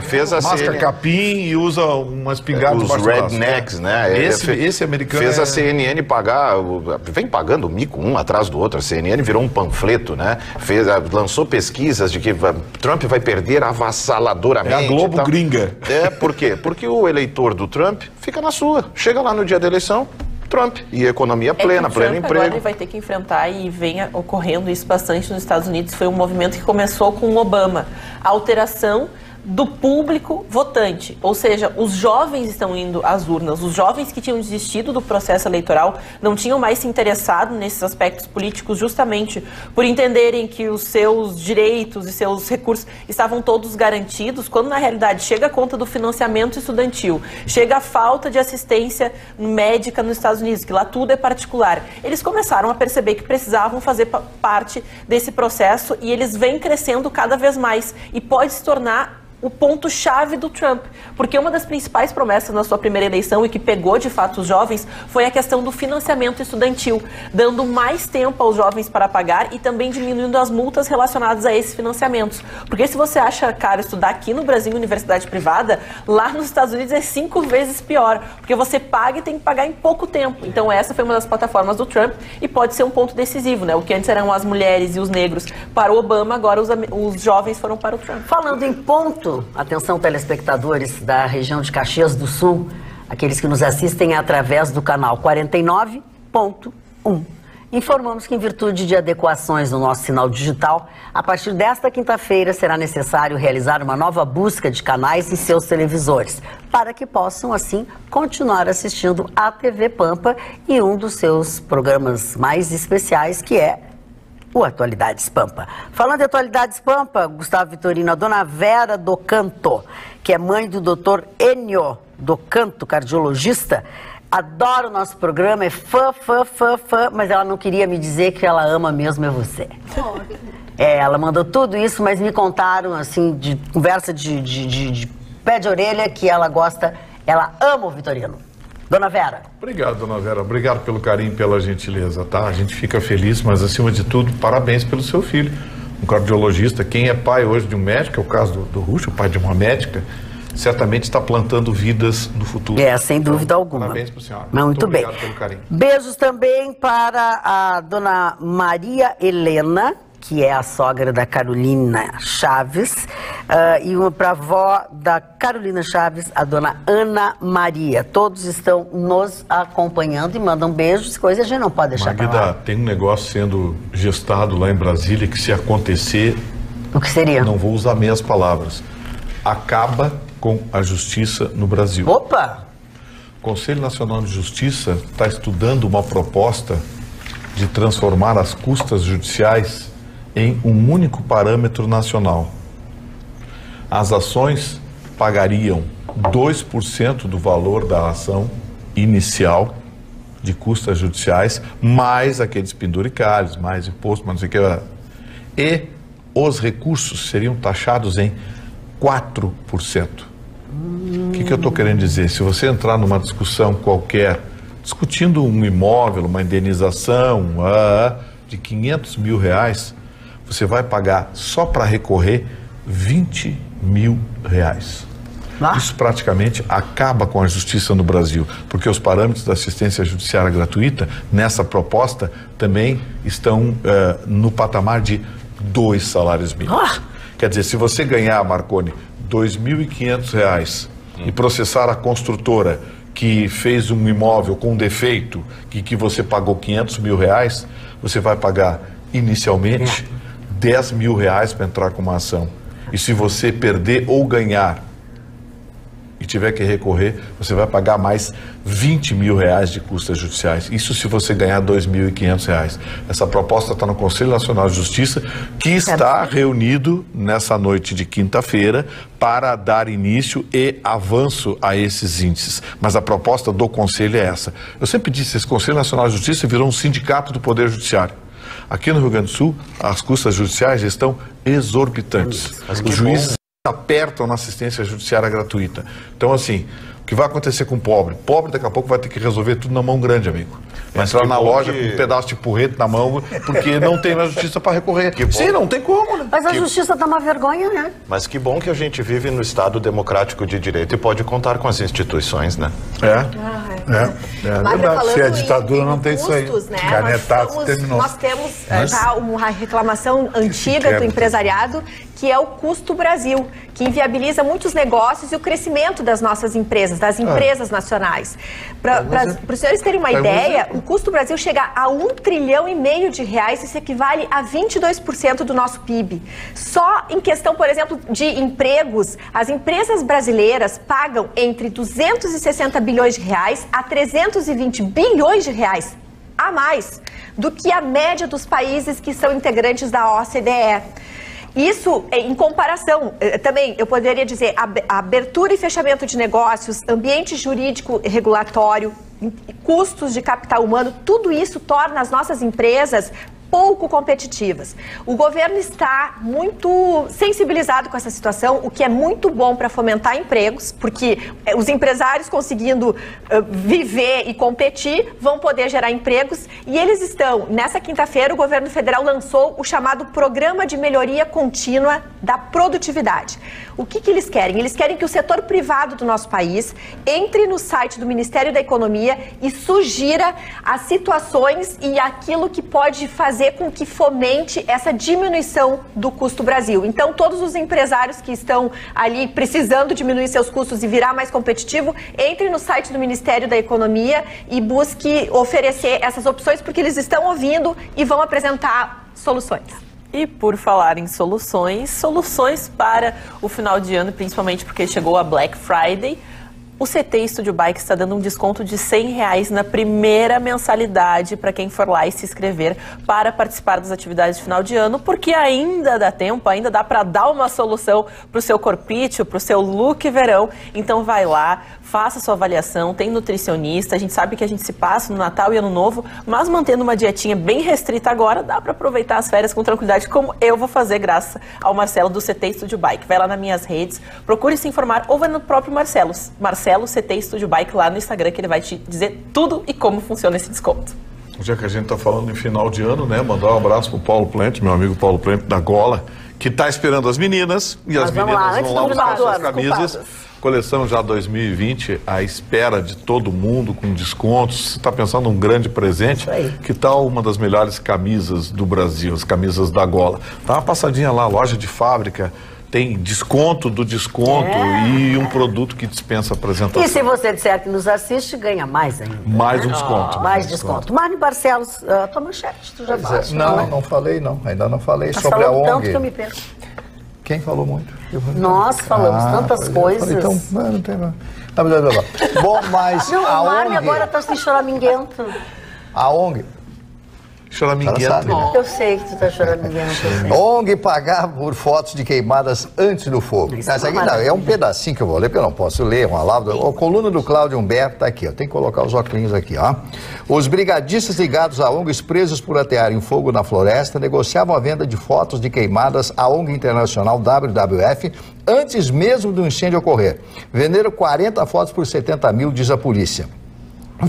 Speaker 8: fez a
Speaker 3: masca capim e usa uma espingarda
Speaker 8: os rednecks, né?
Speaker 3: Esse americano
Speaker 8: fez a CNN pagar, vem pagando mico um atrás do outro. A CNN virou um panfleto, né? Lançou pesquisas de que Trump vai perder avassaladoramente.
Speaker 3: É a Globo gringa.
Speaker 8: Por quê? Porque o eleitor do Trump fica na sua. Chega lá no dia da eleição, Trump. E economia plena, pleno emprego.
Speaker 7: Agora ele vai ter que enfrentar, e vem ocorrendo isso bastante nos Estados Unidos, foi um movimento que começou com o Obama. A alteração do público votante, ou seja, os jovens estão indo às urnas, os jovens que tinham desistido do processo eleitoral não tinham mais se interessado nesses aspectos políticos justamente por entenderem que os seus direitos e seus recursos estavam todos garantidos, quando na realidade chega a conta do financiamento estudantil, chega a falta de assistência médica nos Estados Unidos, que lá tudo é particular. Eles começaram a perceber que precisavam fazer parte desse processo e eles vêm crescendo cada vez mais e pode se tornar o ponto-chave do Trump, porque uma das principais promessas na sua primeira eleição e que pegou de fato os jovens foi a questão do financiamento estudantil, dando mais tempo aos jovens para pagar e também diminuindo as multas relacionadas a esses financiamentos. Porque se você acha caro estudar aqui no Brasil em universidade privada, lá nos Estados Unidos é 5 vezes pior, porque você paga e tem que pagar em pouco tempo. Então essa foi uma das plataformas do Trump e pode ser um ponto decisivo, né? O que antes eram as mulheres e os negros para o Obama, agora os jovens foram para o Trump.
Speaker 2: Falando em ponto, atenção telespectadores da região de Caxias do Sul, aqueles que nos assistem através do canal 49.1. Informamos que, em virtude de adequações no nosso sinal digital, a partir desta quinta-feira será necessário realizar uma nova busca de canais em seus televisores, para que possam, assim, continuar assistindo à TV Pampa e um dos seus programas mais especiais, que é o Atualidades Pampa. Falando de Atualidades Pampa, Gustavo Vitorino, a dona Vera do Canto, que é mãe do doutor Enio do Canto, cardiologista, adora o nosso programa, é fã, mas ela não queria me dizer que ela ama mesmo você. Ela mandou tudo isso, mas me contaram, assim, de conversa de pé de orelha, que ela gosta, ela ama o Vitorino. Dona Vera.
Speaker 3: Obrigado, dona Vera. Obrigado pelo carinho e pela gentileza, tá? A gente fica feliz, mas acima de tudo, parabéns pelo seu filho. Um cardiologista, quem é pai hoje de um médico, é o caso do Rucho, pai de uma médica, certamente está plantando vidas no futuro.
Speaker 2: Sem dúvida alguma.
Speaker 3: Parabéns para a senhora.
Speaker 2: Muito bem.
Speaker 3: Obrigado pelo carinho.
Speaker 2: Beijos também para a dona Maria Helena, que é a sogra da Carolina Chaves, e uma para a avó da Carolina Chaves, a dona Ana Maria. Todos estão nos acompanhando e mandam beijos, coisa a gente não pode deixar pra lá.
Speaker 3: Tem um negócio sendo gestado lá em Brasília que, se acontecer...
Speaker 2: O que seria?
Speaker 3: Não vou usar meias palavras. Acaba com a justiça no Brasil.
Speaker 2: Opa!
Speaker 3: O Conselho Nacional de Justiça está estudando uma proposta de transformar as custas judiciais em um único parâmetro nacional. As ações pagariam 2% do valor da ação inicial de custas judiciais, mais aqueles penduricalhos, mais imposto, mais não sei o que. E os recursos seriam taxados em 4%. O que eu estou querendo dizer? Se você entrar numa discussão qualquer, discutindo um imóvel, uma indenização de R$500 mil, você vai pagar só para recorrer R$20 mil. Isso praticamente acaba com a justiça no Brasil, porque os parâmetros da assistência judiciária gratuita, nessa proposta, também estão no patamar de 2 salários mínimos. Quer dizer, se você ganhar, Marconi, R$2.500 e processar a construtora que fez um imóvel com defeito que você pagou 500 mil reais, você vai pagar inicialmente 10 mil reais para entrar com uma ação. E se você perder ou ganhar e tiver que recorrer, você vai pagar mais 20 mil reais de custas judiciais. Isso se você ganhar 2.500 reais. Essa proposta está no Conselho Nacional de Justiça, que está reunido nessa noite de quinta-feira para dar início e avanço a esses índices. Mas a proposta do Conselho é essa. Eu sempre disse, esse Conselho Nacional de Justiça virou um sindicato do Poder Judiciário. Aqui no Rio Grande do Sul, as custas judiciais estão exorbitantes. Os juízes apertam na assistência judiciária gratuita. Então, assim, o que vai acontecer com o pobre? Pobre daqui a pouco vai ter que resolver tudo na mão grande, amigo. Vai entrar na loja com um pedaço de porrete na mão, porque não tem mais justiça para recorrer. Sim, não tem como, né?
Speaker 2: Mas a justiça tá uma vergonha, né?
Speaker 8: Mas que bom que a gente vive no Estado democrático de direito e pode contar com as instituições, né?
Speaker 9: Se a ditadura não tem isso aí.
Speaker 6: Né?
Speaker 9: Canetaço terminou.
Speaker 6: Nós temos já uma reclamação antiga do empresariado, que é o custo Brasil, que inviabiliza muitos negócios e o crescimento das nossas empresas, das empresas nacionais. Para os senhores terem uma ideia, o custo Brasil chega a R$1,5 trilhão de reais, isso equivale a 22% do nosso PIB. Só em questão, por exemplo, de empregos, as empresas brasileiras pagam entre 260 bilhões de reais a 320 bilhões de reais a mais do que a média dos países que são integrantes da OCDE. Isso, em comparação, também eu poderia dizer, abertura e fechamento de negócios, ambiente jurídico regulatório, custos de capital humano, tudo isso torna as nossas empresas pouco competitivas. O governo está muito sensibilizado com essa situação, o que é muito bom para fomentar empregos, porque os empresários conseguindo viver e competir vão poder gerar empregos, e eles estão, nessa quinta-feira, o governo federal lançou o chamado Programa de Melhoria Contínua da Produtividade. O que eles querem? Eles querem que o setor privado do nosso país entre no site do Ministério da Economia e sugira as situações e aquilo que pode fazer com que fomente essa diminuição do custo Brasil. Então, todos os empresários que estão ali precisando diminuir seus custos e virar mais competitivo, entre no site do Ministério da Economia e busque oferecer essas opções, porque eles estão ouvindo e vão apresentar soluções.
Speaker 7: E por falar em soluções para o final de ano, principalmente porque chegou a Black Friday, o CT Studio Bike está dando um desconto de R$100 na primeira mensalidade para quem for lá e se inscrever para participar das atividades de final de ano, porque ainda dá tempo, ainda dá para dar uma solução para o seu corpício, para o seu look verão. Então vai lá, faça sua avaliação, tem nutricionista, a gente sabe que a gente se passa no Natal e Ano Novo, mas mantendo uma dietinha bem restrita agora, dá para aproveitar as férias com tranquilidade, como eu vou fazer graças ao Marcelo do CT Studio Bike. Vai lá nas minhas redes, procure se informar ou vai no próprio Marcelo CT Studio Bike lá no Instagram, que ele vai te dizer tudo e como funciona esse desconto.
Speaker 3: Já que a gente está falando em final de ano, né? Mandar um abraço pro Paulo Plant, meu amigo Paulo Plant da Gola, que está esperando as meninas, e as meninas vão lá buscar suas camisas. Coleção já 2020, à espera de todo mundo, com descontos. Você está pensando num grande presente? Que tal uma das melhores camisas do Brasil, as camisas da Gola? Dá uma passadinha lá, loja de fábrica, tem desconto do desconto e um produto que dispensa apresentação.
Speaker 2: E se você disser que nos assiste, ganha mais ainda.
Speaker 3: Mais um desconto.
Speaker 2: Mais desconto. Marne Barcelos, tua manchete, tu já falaste.
Speaker 5: Não falei não, ainda não falei sobre a ONG.
Speaker 2: Tanto que eu me perco.
Speaker 5: Quem falou muito?
Speaker 2: Nós falamos tantas coisas.
Speaker 5: Falei, então, não tem mais. Bom, mas
Speaker 2: não,
Speaker 5: a
Speaker 2: o Marne
Speaker 5: ONG...
Speaker 2: agora está assim choraminguento.
Speaker 5: A ONG...
Speaker 3: Choraminguento.
Speaker 2: Eu sei que tu tá choraminguento.
Speaker 5: ONG pagar por fotos de queimadas antes do fogo. Essa aqui não, é um pedacinho que eu vou ler, porque eu não posso ler, uma palavra. A coluna do Cláudio Humberto tá aqui, ó. Tem que colocar os óculos aqui, ó. Os brigadistas ligados a ONGs presos por atearem fogo na floresta negociavam a venda de fotos de queimadas à ONG internacional WWF antes mesmo do incêndio ocorrer. Venderam 40 fotos por 70 mil, diz a polícia.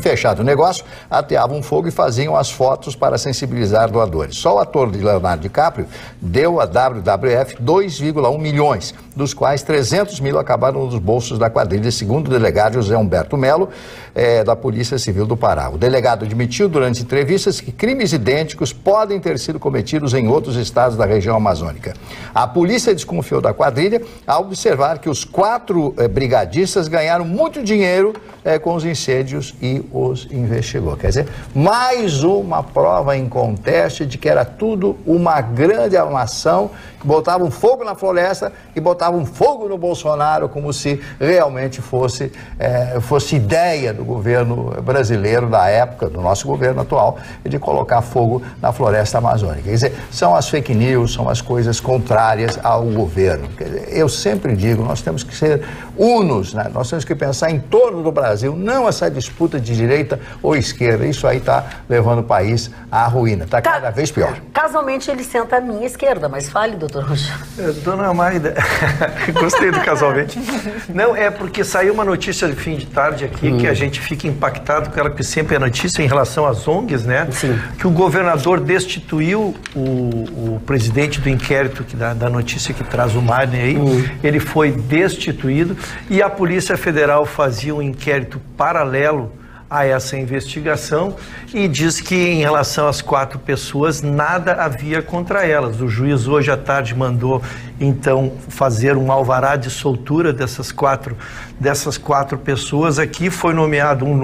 Speaker 5: Fechado o negócio, ateavam fogo e faziam as fotos para sensibilizar doadores. Só o ator de Leonardo DiCaprio deu a WWF 2,1 milhões, dos quais 300 mil acabaram nos bolsos da quadrilha, segundo o delegado José Humberto Melo, da Polícia Civil do Pará. O delegado admitiu durante entrevistas que crimes idênticos podem ter sido cometidos em outros estados da região amazônica. A polícia desconfiou da quadrilha ao observar que os 4 brigadistas ganharam muito dinheiro com os incêndios e os investigou. Quer dizer, mais uma prova em conteste de que era tudo uma grande armação, que botavam fogo na floresta e botavam fogo no Bolsonaro, como se realmente fosse ideia do governo brasileiro da época, do nosso governo atual, de colocar fogo na floresta amazônica. Quer dizer, são as fake news, são as coisas contrárias ao governo. Quer dizer, eu sempre digo, nós temos que ser unos, né? Nós temos que pensar em torno do Brasil, não essa disputa de direita ou esquerda. Isso aí está levando o país à ruína, está cada vez pior.
Speaker 2: Casualmente ele senta à minha esquerda, mas fale, doutor Rocha.
Speaker 4: Dona Magda, gostei do casualmente. Não, é porque saiu uma notícia de fim de tarde aqui que a gente fica impactado com ela, que sempre é notícia em relação às ONGs, né?
Speaker 2: Sim.
Speaker 4: Que o governador destituiu o presidente do inquérito da notícia que traz o Marne aí, ele foi destituído e a Polícia Federal fazia um inquérito paralelo a essa investigação e diz que em relação às 4 pessoas nada havia contra elas. O juiz hoje à tarde mandou então fazer um alvará de soltura dessas quatro pessoas. Aqui foi nomeado um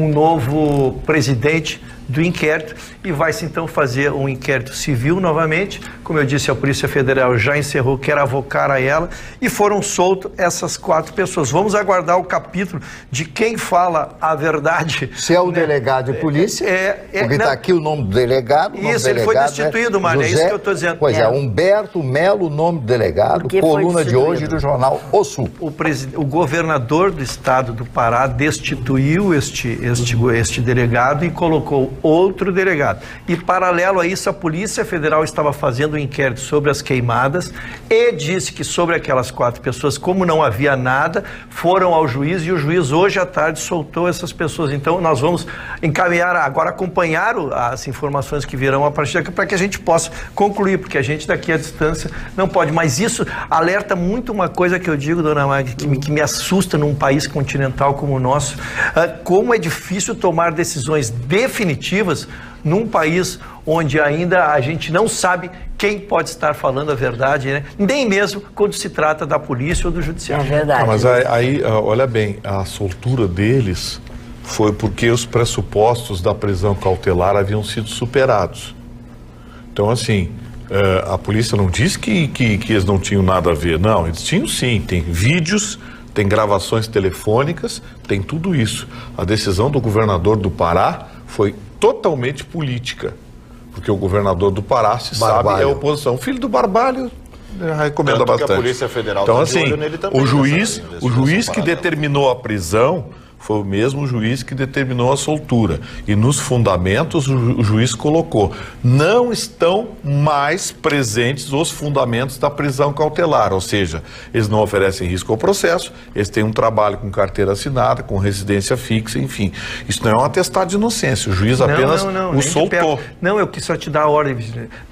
Speaker 4: novo presidente do inquérito e vai-se então fazer um inquérito civil novamente. Como eu disse, a Polícia Federal já encerrou, quer avocar a ela, e foram soltas essas 4 pessoas. Vamos aguardar o capítulo de quem fala a verdade.
Speaker 5: Se é o delegado de polícia, porque está aqui o nome do delegado.
Speaker 4: Isso, ele foi destituído, Mário, é isso que eu estou dizendo.
Speaker 5: Pois é, Humberto Melo, nome do delegado, coluna de hoje do jornal O Sul.
Speaker 4: O governador do estado do Pará destituiu este delegado e colocou outro delegado. E paralelo a isso, a Polícia Federal estava fazendo um inquérito sobre as queimadas e disse que sobre aquelas 4 pessoas, como não havia nada, foram ao juiz e o juiz hoje à tarde soltou essas pessoas. Então nós vamos encaminhar, agora acompanhar as informações que virão a partir daqui para que a gente possa concluir, porque a gente daqui à distância não pode. Mas isso alerta muito uma coisa que eu digo, dona Magda, que me assusta num país continental como o nosso, como é difícil tomar decisões definitivas num país onde ainda a gente não sabe quem pode estar falando a verdade, né? Nem mesmo quando se trata da polícia ou do judiciário.
Speaker 2: É verdade.
Speaker 3: Mas aí, olha bem, a soltura deles foi porque os pressupostos da prisão cautelar haviam sido superados. Então, assim, a polícia não disse que eles não tinham nada a ver. Não, eles tinham sim, tem vídeos, tem gravações telefônicas, tem tudo isso. A decisão do governador do Pará foi totalmente política, porque o governador do Pará, se sabe, é a oposição. O filho do Barbalho recomenda
Speaker 8: tanto
Speaker 3: bastante.
Speaker 8: Que a Polícia Federal
Speaker 3: então,
Speaker 8: tá
Speaker 3: assim,
Speaker 8: de olho nele também,
Speaker 3: o juiz que determinou a prisão foi o mesmo juiz que determinou a soltura. E nos fundamentos o juiz colocou: não estão mais presentes os fundamentos da prisão cautelar, ou seja, eles não oferecem risco ao processo, eles têm um trabalho com carteira assinada, com residência fixa, enfim. Isso não é um atestado de inocência, o juiz apenas o soltou.
Speaker 4: Não, eu quis só te dar a ordem,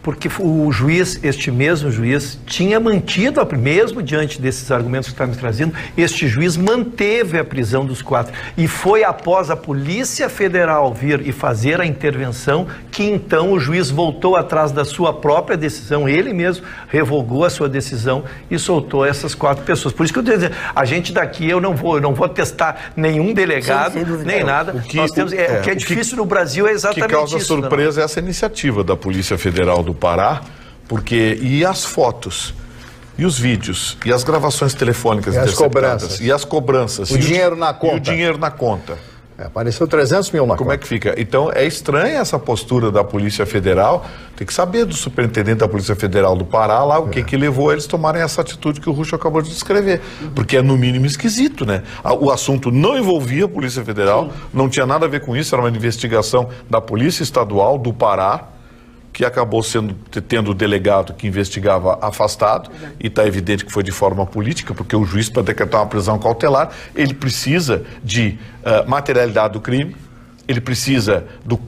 Speaker 4: porque o juiz, este mesmo juiz, tinha mantido, mesmo diante desses argumentos que está me trazendo, este juiz manteve a prisão dos 4. E foi após a Polícia Federal vir e fazer a intervenção que então o juiz voltou atrás da sua própria decisão, ele mesmo revogou a sua decisão e soltou essas 4 pessoas. Por isso que eu estou dizendo, a gente daqui, eu não vou testar nenhum delegado, nem nada. O que é difícil no Brasil é exatamente isso.
Speaker 3: O que causa surpresa é essa iniciativa da Polícia Federal do Pará, porque e as fotos? E os vídeos, e as gravações telefônicas interceptadas, e as cobranças.
Speaker 5: O dinheiro na conta.
Speaker 3: E o dinheiro na conta.
Speaker 5: Apareceu 300 mil na conta.
Speaker 3: Como é que fica? Então, é estranha essa postura da Polícia Federal. Tem que saber do superintendente da Polícia Federal do Pará lá o que levou eles a tomarem essa atitude que o Rucho acabou de descrever. Porque é, no mínimo, esquisito, né? O assunto não envolvia a Polícia Federal, não tinha nada a ver com isso, era uma investigação da Polícia Estadual do Pará, que acabou tendo o delegado que investigava afastado, e está evidente que foi de forma política, porque o juiz, para decretar uma prisão cautelar, ele precisa de materialidade do crime, ele precisa do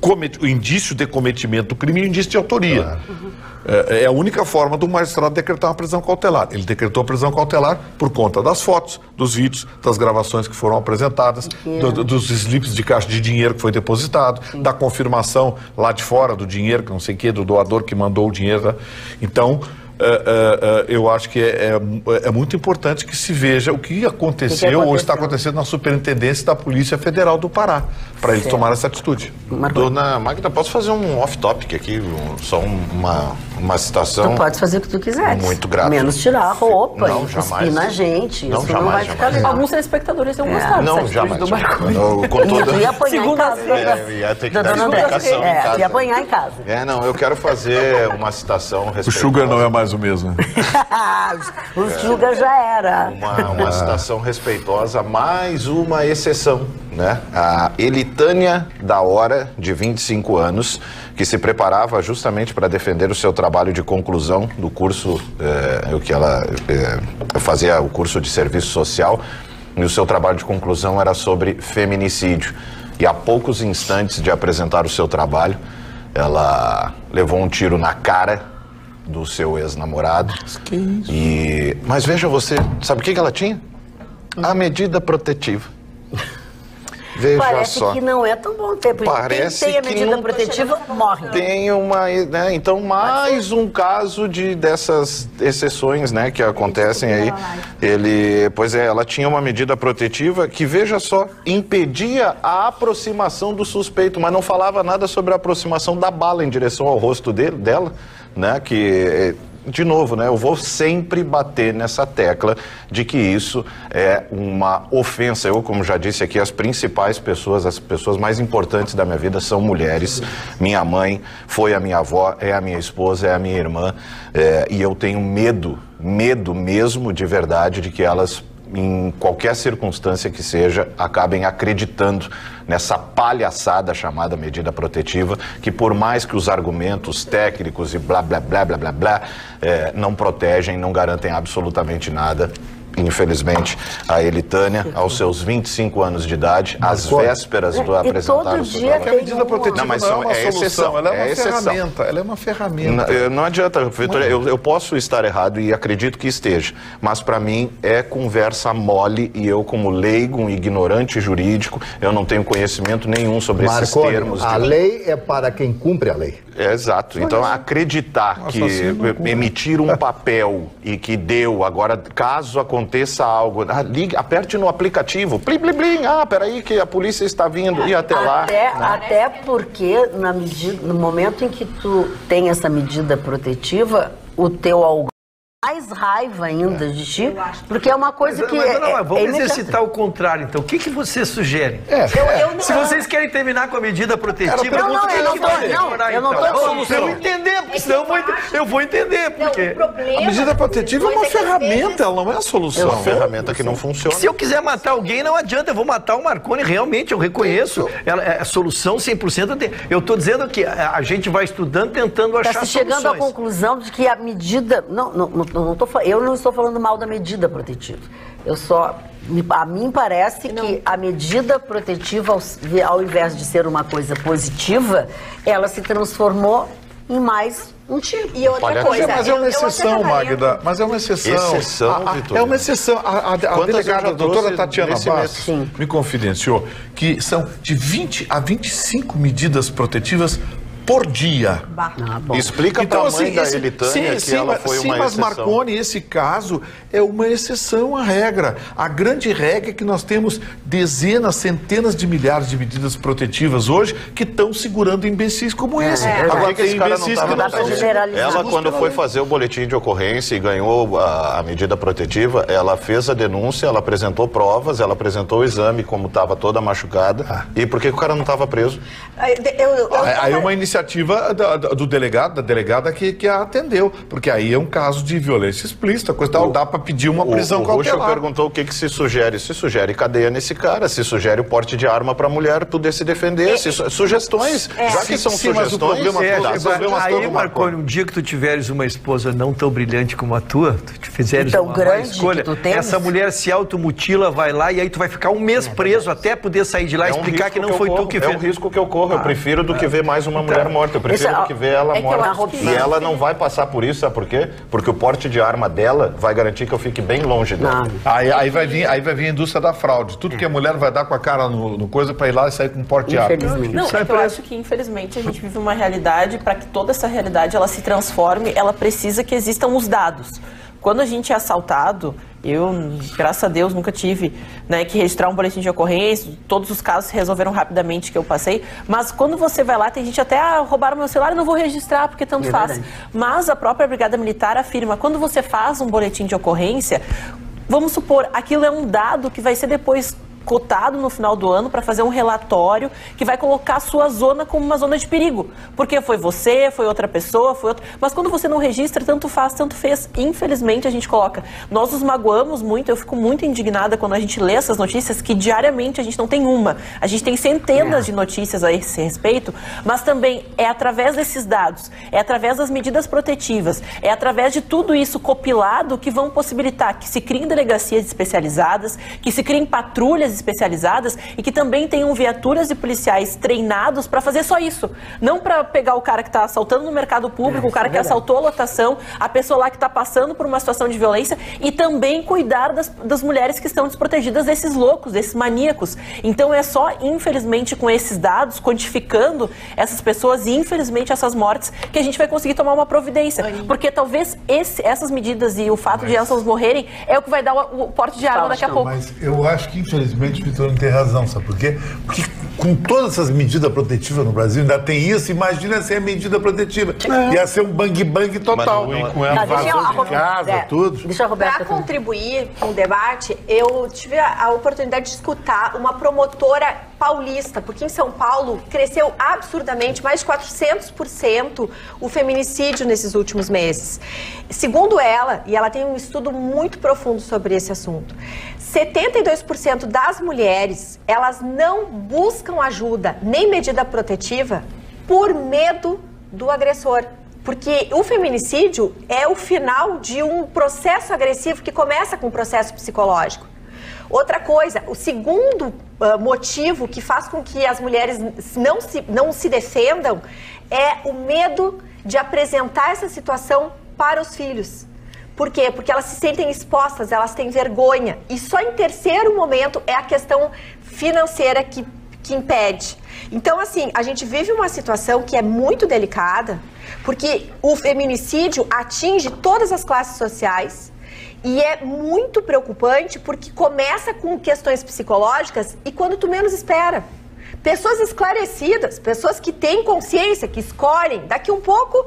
Speaker 3: indício de cometimento do crime e o indício de autoria. Claro. É a única forma do magistrado decretar uma prisão cautelar. Ele decretou a prisão cautelar por conta das fotos, dos vídeos, das gravações que foram apresentadas, dos slips de caixa de dinheiro que foi depositado, da confirmação lá de fora do dinheiro, que não sei o que, do doador que mandou o dinheiro. Né? Então, eu acho que é muito importante que se veja o que aconteceu ou está acontecendo na Superintendência da Polícia Federal do Pará, para ele tomar essa atitude.
Speaker 8: Dona Magda, posso fazer um off-topic aqui? Só uma citação.
Speaker 2: Tu pode fazer o que tu quiser.
Speaker 8: Muito grato.
Speaker 2: Menos tirar a roupa
Speaker 8: não,
Speaker 2: e cuspir na gente.
Speaker 8: Não,
Speaker 2: isso
Speaker 8: jamais,
Speaker 2: não vai ficar legal.
Speaker 7: Alguns telespectadores iam gostar
Speaker 8: não, jamais.
Speaker 7: Do Marconi.
Speaker 2: Tu ia apanhar em casa.
Speaker 8: Ia ter que dar explicação em casa.
Speaker 2: Ia apanhar em casa.
Speaker 8: Eu quero fazer uma citação respeitosa.
Speaker 3: O Sugar não é mais o mesmo.
Speaker 2: O Sugar já era.
Speaker 8: Uma citação respeitosa, mais uma exceção, né? A Elitânia da Hora, de 25 anos, que se preparava justamente para defender o seu trabalho de conclusão do curso, que ela fazia o curso de serviço social, e o seu trabalho de conclusão era sobre feminicídio. E a poucos instantes de apresentar o seu trabalho, ela levou um tiro na cara do seu ex-namorado.
Speaker 3: Que isso?
Speaker 8: Mas veja você, sabe o que ela tinha? A medida protetiva. Veja
Speaker 2: Parece
Speaker 8: só.
Speaker 2: que não é tão bom ter, porque
Speaker 8: Parece
Speaker 2: quem tem a medida protetiva morre.
Speaker 8: Tem uma, né? Então, mais um caso dessas exceções, né, que acontecem aí. Ela tinha uma medida protetiva que, veja só, impedia a aproximação do suspeito, mas não falava nada sobre a aproximação da bala em direção ao rosto dela, né, que... De novo, né? Eu vou sempre bater nessa tecla de que isso é uma ofensa. Eu, como já disse aqui, as principais pessoas, as pessoas mais importantes da minha vida são mulheres. Minha mãe foi a minha avó, é a minha esposa, é a minha irmã. E eu tenho medo mesmo de verdade de que elas, em qualquer circunstância que seja, acabem acreditando nessa palhaçada chamada medida protetiva, que por mais que os argumentos técnicos e blá, blá, blá, blá, blá, blá, não protegem, não garantem absolutamente nada. Infelizmente, a Elitânia, aos seus 25 anos de idade, às vésperas do apresentar o seu trabalho.
Speaker 3: A medida protetiva não é uma solução, ela é uma ferramenta. Ela é uma ferramenta.
Speaker 8: Não adianta, Vitor, eu posso estar errado e acredito que esteja, mas para mim é conversa mole e eu, como leigo, um ignorante jurídico, eu não tenho conhecimento nenhum sobre esses termos.
Speaker 5: A lei é para quem cumpre a lei.
Speaker 8: Exato. Então, acreditar que emitir um papel e que deu, agora, caso aconteça algo, aperte no aplicativo, plim, plim, plim, peraí que a polícia está vindo, e até lá.
Speaker 2: Até porque, no momento em que tu tem essa medida protetiva, o teu algoritmo mais raiva ainda de ti, porque é uma coisa que...
Speaker 4: Vamos exercitar o contrário, então. O que você sugere? Se vocês querem terminar com a medida protetiva...
Speaker 2: Eu não estou
Speaker 4: dizendo. Eu entender, porque senão eu vou entender, porque...
Speaker 3: A medida protetiva é uma ferramenta, ela não é a solução.
Speaker 8: É uma ferramenta que não funciona.
Speaker 4: Se eu quiser matar alguém, não adianta, eu vou matar o Marconi, realmente, eu reconheço. A solução 100%. Eu estou dizendo que a gente vai estudando, tentando achar soluções.
Speaker 2: Está chegando à conclusão de que a medida... Eu não estou falando mal da medida protetiva. A mim parece que a medida protetiva, ao invés de ser uma coisa positiva, ela se transformou em mais um tiro.
Speaker 6: E outra coisa...
Speaker 3: Mas é uma exceção, Magda. Mas é uma exceção.
Speaker 8: Vitor?
Speaker 3: É uma exceção. A delegada, a doutora Tatiana Bastos, me confidenciou que são de 20 a 25 medidas protetivas por dia.
Speaker 8: Explica então, para a mãe da Elitânia que ela foi uma exceção.
Speaker 3: Mas Marconi, esse caso é uma exceção à regra. A grande regra é que nós temos dezenas, centenas de milhares de medidas protetivas hoje que estão segurando imbecis como esse.
Speaker 8: Agora, tem imbecis que não estão segurando. Ela, quando foi fazer o boletim de ocorrência e ganhou a medida protetiva, ela fez a denúncia, ela apresentou provas, ela apresentou o exame, como estava toda machucada. E por que o cara não estava preso?
Speaker 3: Aí uma iniciativa iniciativa do delegado, da delegada que a atendeu, porque aí é um caso de violência explícita, coisa tal, dá para pedir uma prisão cautelar.
Speaker 8: O Ruxo perguntou o que se sugere. Se sugere cadeia nesse cara, se sugere o porte de arma para a mulher poder se defender, sugestões. Já que são sugestões,
Speaker 4: aí, Marconi, um dia que tu tiveres uma esposa não tão brilhante como a tua, tu te fizeres uma escolha, essa mulher se automutila, vai lá e aí tu vai ficar um mês preso até poder sair de lá e explicar que não foi tu que fez.
Speaker 8: É um risco que eu corro. Eu prefiro do que ver mais uma mulher morta. Eu prefiro do que ver ela morta. E ela não vai passar por isso, sabe por quê? Porque o porte de arma dela vai garantir que eu fique bem longe dela.
Speaker 3: Aí vai vir a indústria da fraude. Tudo que a mulher vai dar com a cara no coisa para ir lá e sair com um porte de arma.
Speaker 7: Não, é que eu acho que infelizmente a gente vive uma realidade, para que toda essa realidade ela se transforme, ela precisa que existam os dados. Quando a gente é assaltado, eu, graças a Deus, nunca tive, né, que registrar um boletim de ocorrência, todos os casos se resolveram rapidamente que eu passei, mas quando você vai lá, tem gente até, roubaram meu celular, eu não vou registrar porque tanto faz. Mas a própria Brigada Militar afirma, quando você faz um boletim de ocorrência, vamos supor, aquilo é um dado que vai ser depois cotado no final do ano para fazer um relatório que vai colocar a sua zona como uma zona de perigo. Porque foi você, foi outra pessoa, foi outra... Mas quando você não registra, tanto faz, tanto fez. Infelizmente, a gente coloca. Nós nos magoamos muito, eu fico muito indignada quando a gente lê essas notícias, que diariamente a gente não tem uma. A gente tem centenas de notícias a esse respeito, mas também é através desses dados, é através das medidas protetivas, é através de tudo isso compilado que vão possibilitar que se criem delegacias especializadas, que se criem patrulhas especializadas e que também tenham viaturas e policiais treinados para fazer só isso. Não para pegar o cara que está assaltando no mercado público, o cara que assaltou a lotação, a pessoa lá que está passando por uma situação de violência, e também cuidar das mulheres que estão desprotegidas desses loucos, desses maníacos. Então é só, infelizmente, com esses dados, quantificando essas pessoas e, infelizmente, essas mortes, que a gente vai conseguir tomar uma providência. Porque talvez essas medidas e o fato de elas morrerem é o que vai dar o porte de arma daqui a pouco.
Speaker 9: Mas eu acho que, infelizmente, o Vitor não tem razão, sabe por quê? Porque com todas essas medidas protetivas no Brasil, ainda tem isso, imagina sem a medida protetiva. Ia ser um bang-bang total. Com ela invasão de casa, tudo.
Speaker 6: Para contribuir com o debate, eu tive a oportunidade de escutar uma promotora paulista, porque em São Paulo cresceu absurdamente, mais de 400% o feminicídio nesses últimos meses. Segundo ela, e ela tem um estudo muito profundo sobre esse assunto, 72% das mulheres, elas não buscam ajuda nem medida protetiva por medo do agressor. Porque o feminicídio é o final de um processo agressivo que começa com um processo psicológico. Outra coisa, o segundo motivo que faz com que as mulheres não se defendam é o medo de apresentar essa situação para os filhos. Por quê? Porque elas se sentem expostas, elas têm vergonha. E só em terceiro momento é a questão financeira que impede. Então, assim, a gente vive uma situação que é muito delicada, porque o feminicídio atinge todas as classes sociais e é muito preocupante porque começa com questões psicológicas e quando tu menos espera. Pessoas esclarecidas, pessoas que têm consciência, que escolhem, daqui um pouco,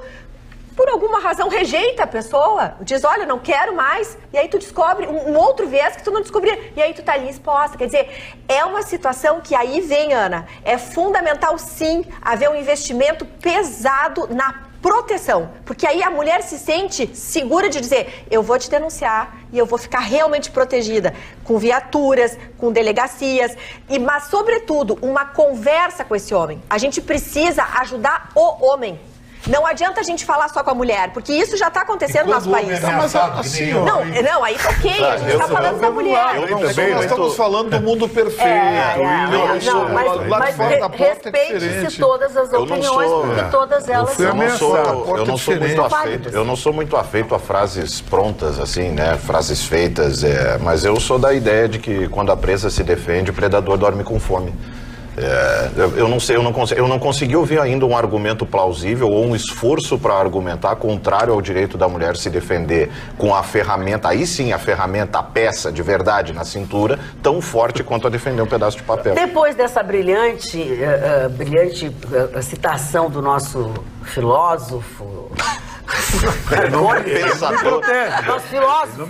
Speaker 6: por alguma razão, rejeita a pessoa, diz, olha, não quero mais, e aí tu descobre um outro viés que tu não descobria, e aí tu tá ali exposta. Quer dizer, é uma situação que aí vem, Ana, é fundamental sim haver um investimento pesado na proteção, porque aí a mulher se sente segura de dizer, eu vou te denunciar e eu vou ficar realmente protegida, com viaturas, com delegacias, mas sobretudo uma conversa com esse homem. A gente precisa ajudar o homem. Não adianta a gente falar só com a mulher, porque isso já está acontecendo no nosso país. Não, aí tá ok, a gente está falando da mulher.
Speaker 3: Nós estamos falando do mundo perfeito.
Speaker 2: Mas respeite-se todas as opiniões, porque todas elas
Speaker 8: Eu não sou muito afeito a frases prontas, assim, né? Frases feitas, mas eu sou da ideia de que quando a presa se defende, o predador dorme com fome. Eu não consegui ouvir ainda um argumento plausível ou um esforço para argumentar contrário ao direito da mulher se defender com a ferramenta, aí sim a ferramenta, a peça de verdade na cintura, tão forte quanto a defender um pedaço de papel.
Speaker 2: Depois dessa brilhante citação do nosso filósofo... Nosso filósofo,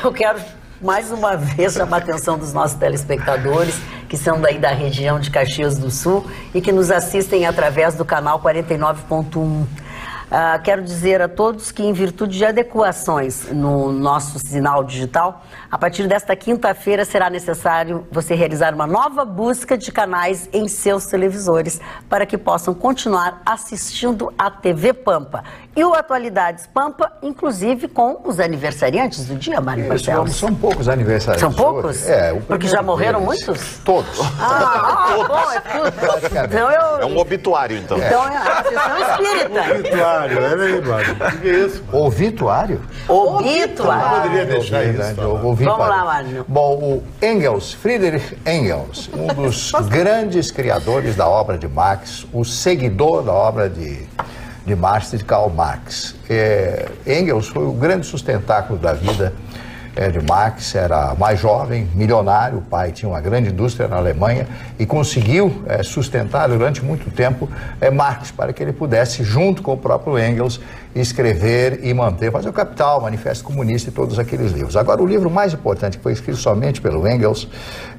Speaker 2: eu quero mais uma vez chamar a atenção dos nossos telespectadores que são daí da região de Caxias do Sul e que nos assistem através do canal 49.1. Quero dizer a todos que, em virtude de adequações no nosso sinal digital, a partir desta quinta-feira será necessário você realizar uma nova busca de canais em seus televisores para que possam continuar assistindo a TV Pampa. E o Atualidades Pampa, inclusive com os aniversariantes do dia, Mário Barcelos.
Speaker 5: São poucos aniversariantes.
Speaker 2: São poucos? Porque já morreram muitos?
Speaker 5: Todos.
Speaker 2: Todos. Bom, é tudo. Então
Speaker 8: é um obituário, então.
Speaker 2: Então é a sessão espírita.
Speaker 9: Obituário, é verdade. O que é isso?
Speaker 5: Obituário?
Speaker 2: Obituário.
Speaker 9: Não poderia deixar isso.
Speaker 2: Vamos lá, Mário.
Speaker 5: Bom, o Engels, Friedrich Engels, um dos grandes criadores da obra de Marx, o seguidor da obra de Marx e de Karl Marx. Engels foi o grande sustentáculo da vida de Marx, era mais jovem, milionário, o pai tinha uma grande indústria na Alemanha e conseguiu sustentar durante muito tempo Marx, para que ele pudesse, junto com o próprio Engels, escrever e manter, fazer o Capital, o Manifesto Comunista e todos aqueles livros. Agora, o livro mais importante, que foi escrito somente pelo Engels,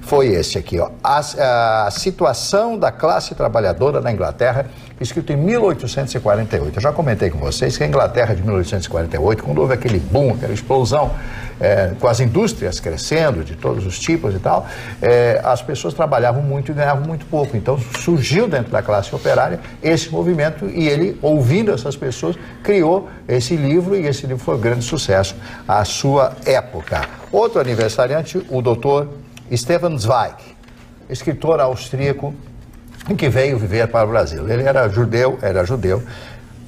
Speaker 5: foi esse aqui, ó, a Situação da Classe Trabalhadora na Inglaterra, escrito em 1848. Eu já comentei com vocês que a Inglaterra de 1848, quando houve aquele boom, aquela explosão, com as indústrias crescendo, de todos os tipos e tal, as pessoas trabalhavam muito e ganhavam muito pouco. Então surgiu dentro da classe operária esse movimento e ele, ouvindo essas pessoas, criou esse livro e esse livro foi um grande sucesso à sua época. Outro aniversariante, o Dr. Stefan Zweig, escritor austríaco que veio viver para o Brasil. Ele era judeu,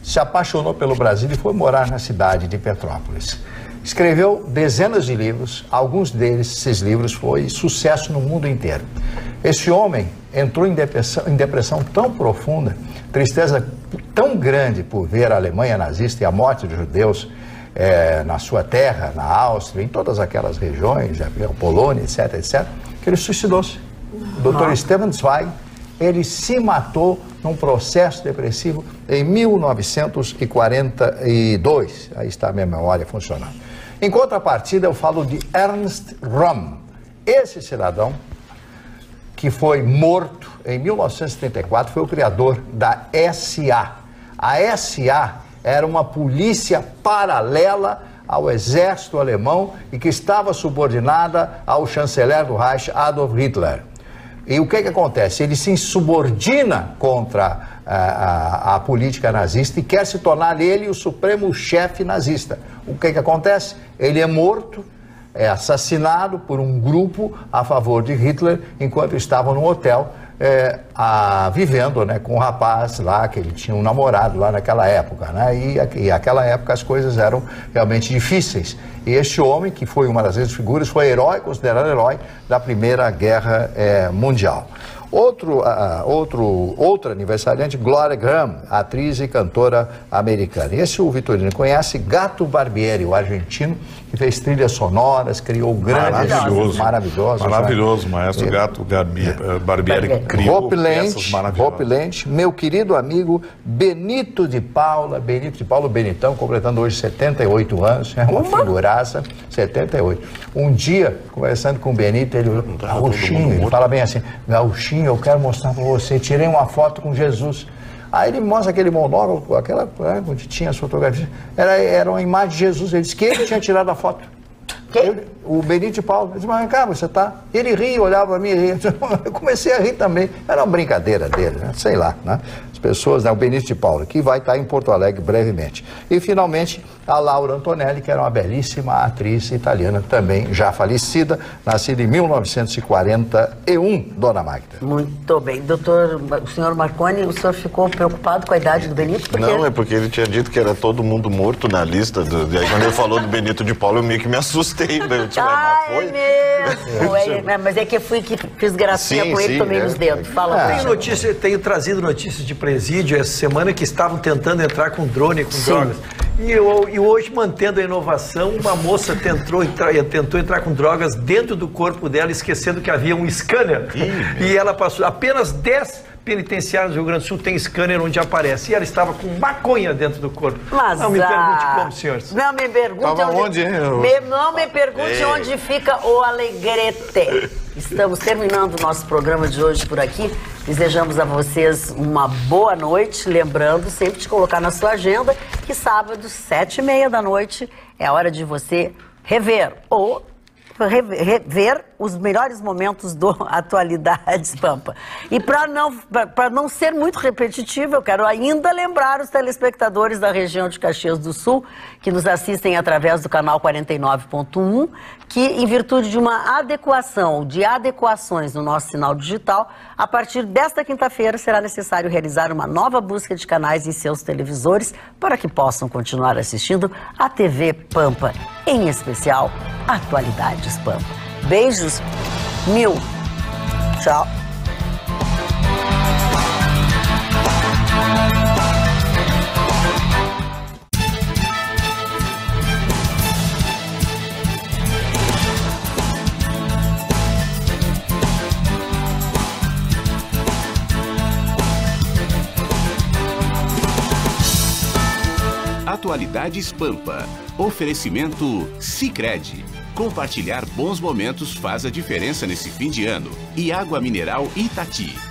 Speaker 5: se apaixonou pelo Brasil e foi morar na cidade de Petrópolis. Escreveu dezenas de livros, alguns desses livros foi sucesso no mundo inteiro. Esse homem entrou em depressão tão profunda, tristeza tão grande por ver a Alemanha nazista e a morte dos judeus na sua terra, na Áustria, em todas aquelas regiões, a Polônia, etc., etc., que ele suicidou-se. O Dr. Stefan Zweig, ele se matou num processo depressivo em 1942. Aí está a minha memória funcionando. Em contrapartida, eu falo de Ernst Röhm. Esse cidadão, que foi morto em 1974, foi o criador da SA. A SA era uma polícia paralela ao exército alemão e que estava subordinada ao chanceler do Reich, Adolf Hitler. E o que acontece? Ele se insubordina contra a política nazista e quer se tornar ele o supremo chefe nazista. O que acontece? Ele é morto, é assassinado por um grupo a favor de Hitler, enquanto estavam no hotel vivendo, né, com um rapaz lá, que ele tinha um namorado lá naquela época, né, e naquela época as coisas eram realmente difíceis. E este homem, que foi uma das grandes figuras, foi herói, considerado herói da Primeira Guerra Mundial. Outra aniversariante, Gloria Graham, atriz e cantora americana. Esse o Vitorino conhece, Gato Barbieri, o argentino, que fez trilhas sonoras, criou grandes...
Speaker 3: Maravilhoso, maestro Gato Barbieri, criou peças maravilhosas.
Speaker 5: Hope Lente, meu querido amigo Benito de Paula, Benitão, completando hoje 78 anos, é uma figuraça, 78. Um dia, conversando com o Benito, ele olhou, Gauchinho, ele fala bem assim, Gauchinho, eu quero mostrar para você, tirei uma foto com Jesus. Aí ele mostra aquele monóculo, onde tinha as fotografias, era uma imagem de Jesus, ele disse que ele tinha tirado a foto. O Benito de Paula, disse, mas cá, você tá? Ele ria, olhava para mim e ria. Eu comecei a rir também. Era uma brincadeira dele, né? Sei lá, né? As pessoas, né? O Benito de Paula, que vai estar em Porto Alegre brevemente. E, finalmente, a Laura Antonelli, que era uma belíssima atriz italiana, também já falecida, nascida em 1941, Dona Magda.
Speaker 2: Muito bem. Doutor, o senhor Marconi, o senhor ficou preocupado com a idade do Benito? Porque...
Speaker 8: Não, é porque ele tinha dito que era todo mundo morto na lista. E aí, quando ele falou do Benito de Paula, eu meio que me assustei. Né?
Speaker 2: Mas é que eu que fiz gracinha com ele, tomei nos dedos. Fala.
Speaker 4: Tenho trazido notícias de presídio essa semana que estavam tentando entrar com drone, com drogas. E hoje, mantendo a inovação, uma moça tentou entrar com drogas dentro do corpo dela, esquecendo que havia um scanner. E ela passou apenas 10 penitenciários do Rio Grande do Sul tem scanner onde aparece. E ela estava com maconha dentro do corpo.
Speaker 2: Mas
Speaker 4: não me pergunte como, senhores.
Speaker 2: Não me pergunte
Speaker 3: onde
Speaker 2: não me pergunte onde fica o Alegrete. Estamos terminando o nosso programa de hoje por aqui. Desejamos a vocês uma boa noite. Lembrando sempre de colocar na sua agenda que sábado, 7h30 da noite, é a hora de você rever ou rever os melhores momentos do Atualidades Pampa. E para não ser muito repetitivo, eu quero ainda lembrar os telespectadores da região de Caxias do Sul, que nos assistem através do canal 49.1, que em virtude de uma adequação, de adequações no nosso sinal digital, a partir desta quinta-feira será necessário realizar uma nova busca de canais em seus televisores para que possam continuar assistindo a TV Pampa, em especial Atualidades Pampa. Beijos mil. Tchau.
Speaker 1: Atualidades Pampa. Oferecimento Sicredi. Compartilhar bons momentos faz a diferença nesse fim de ano. E água mineral Itati.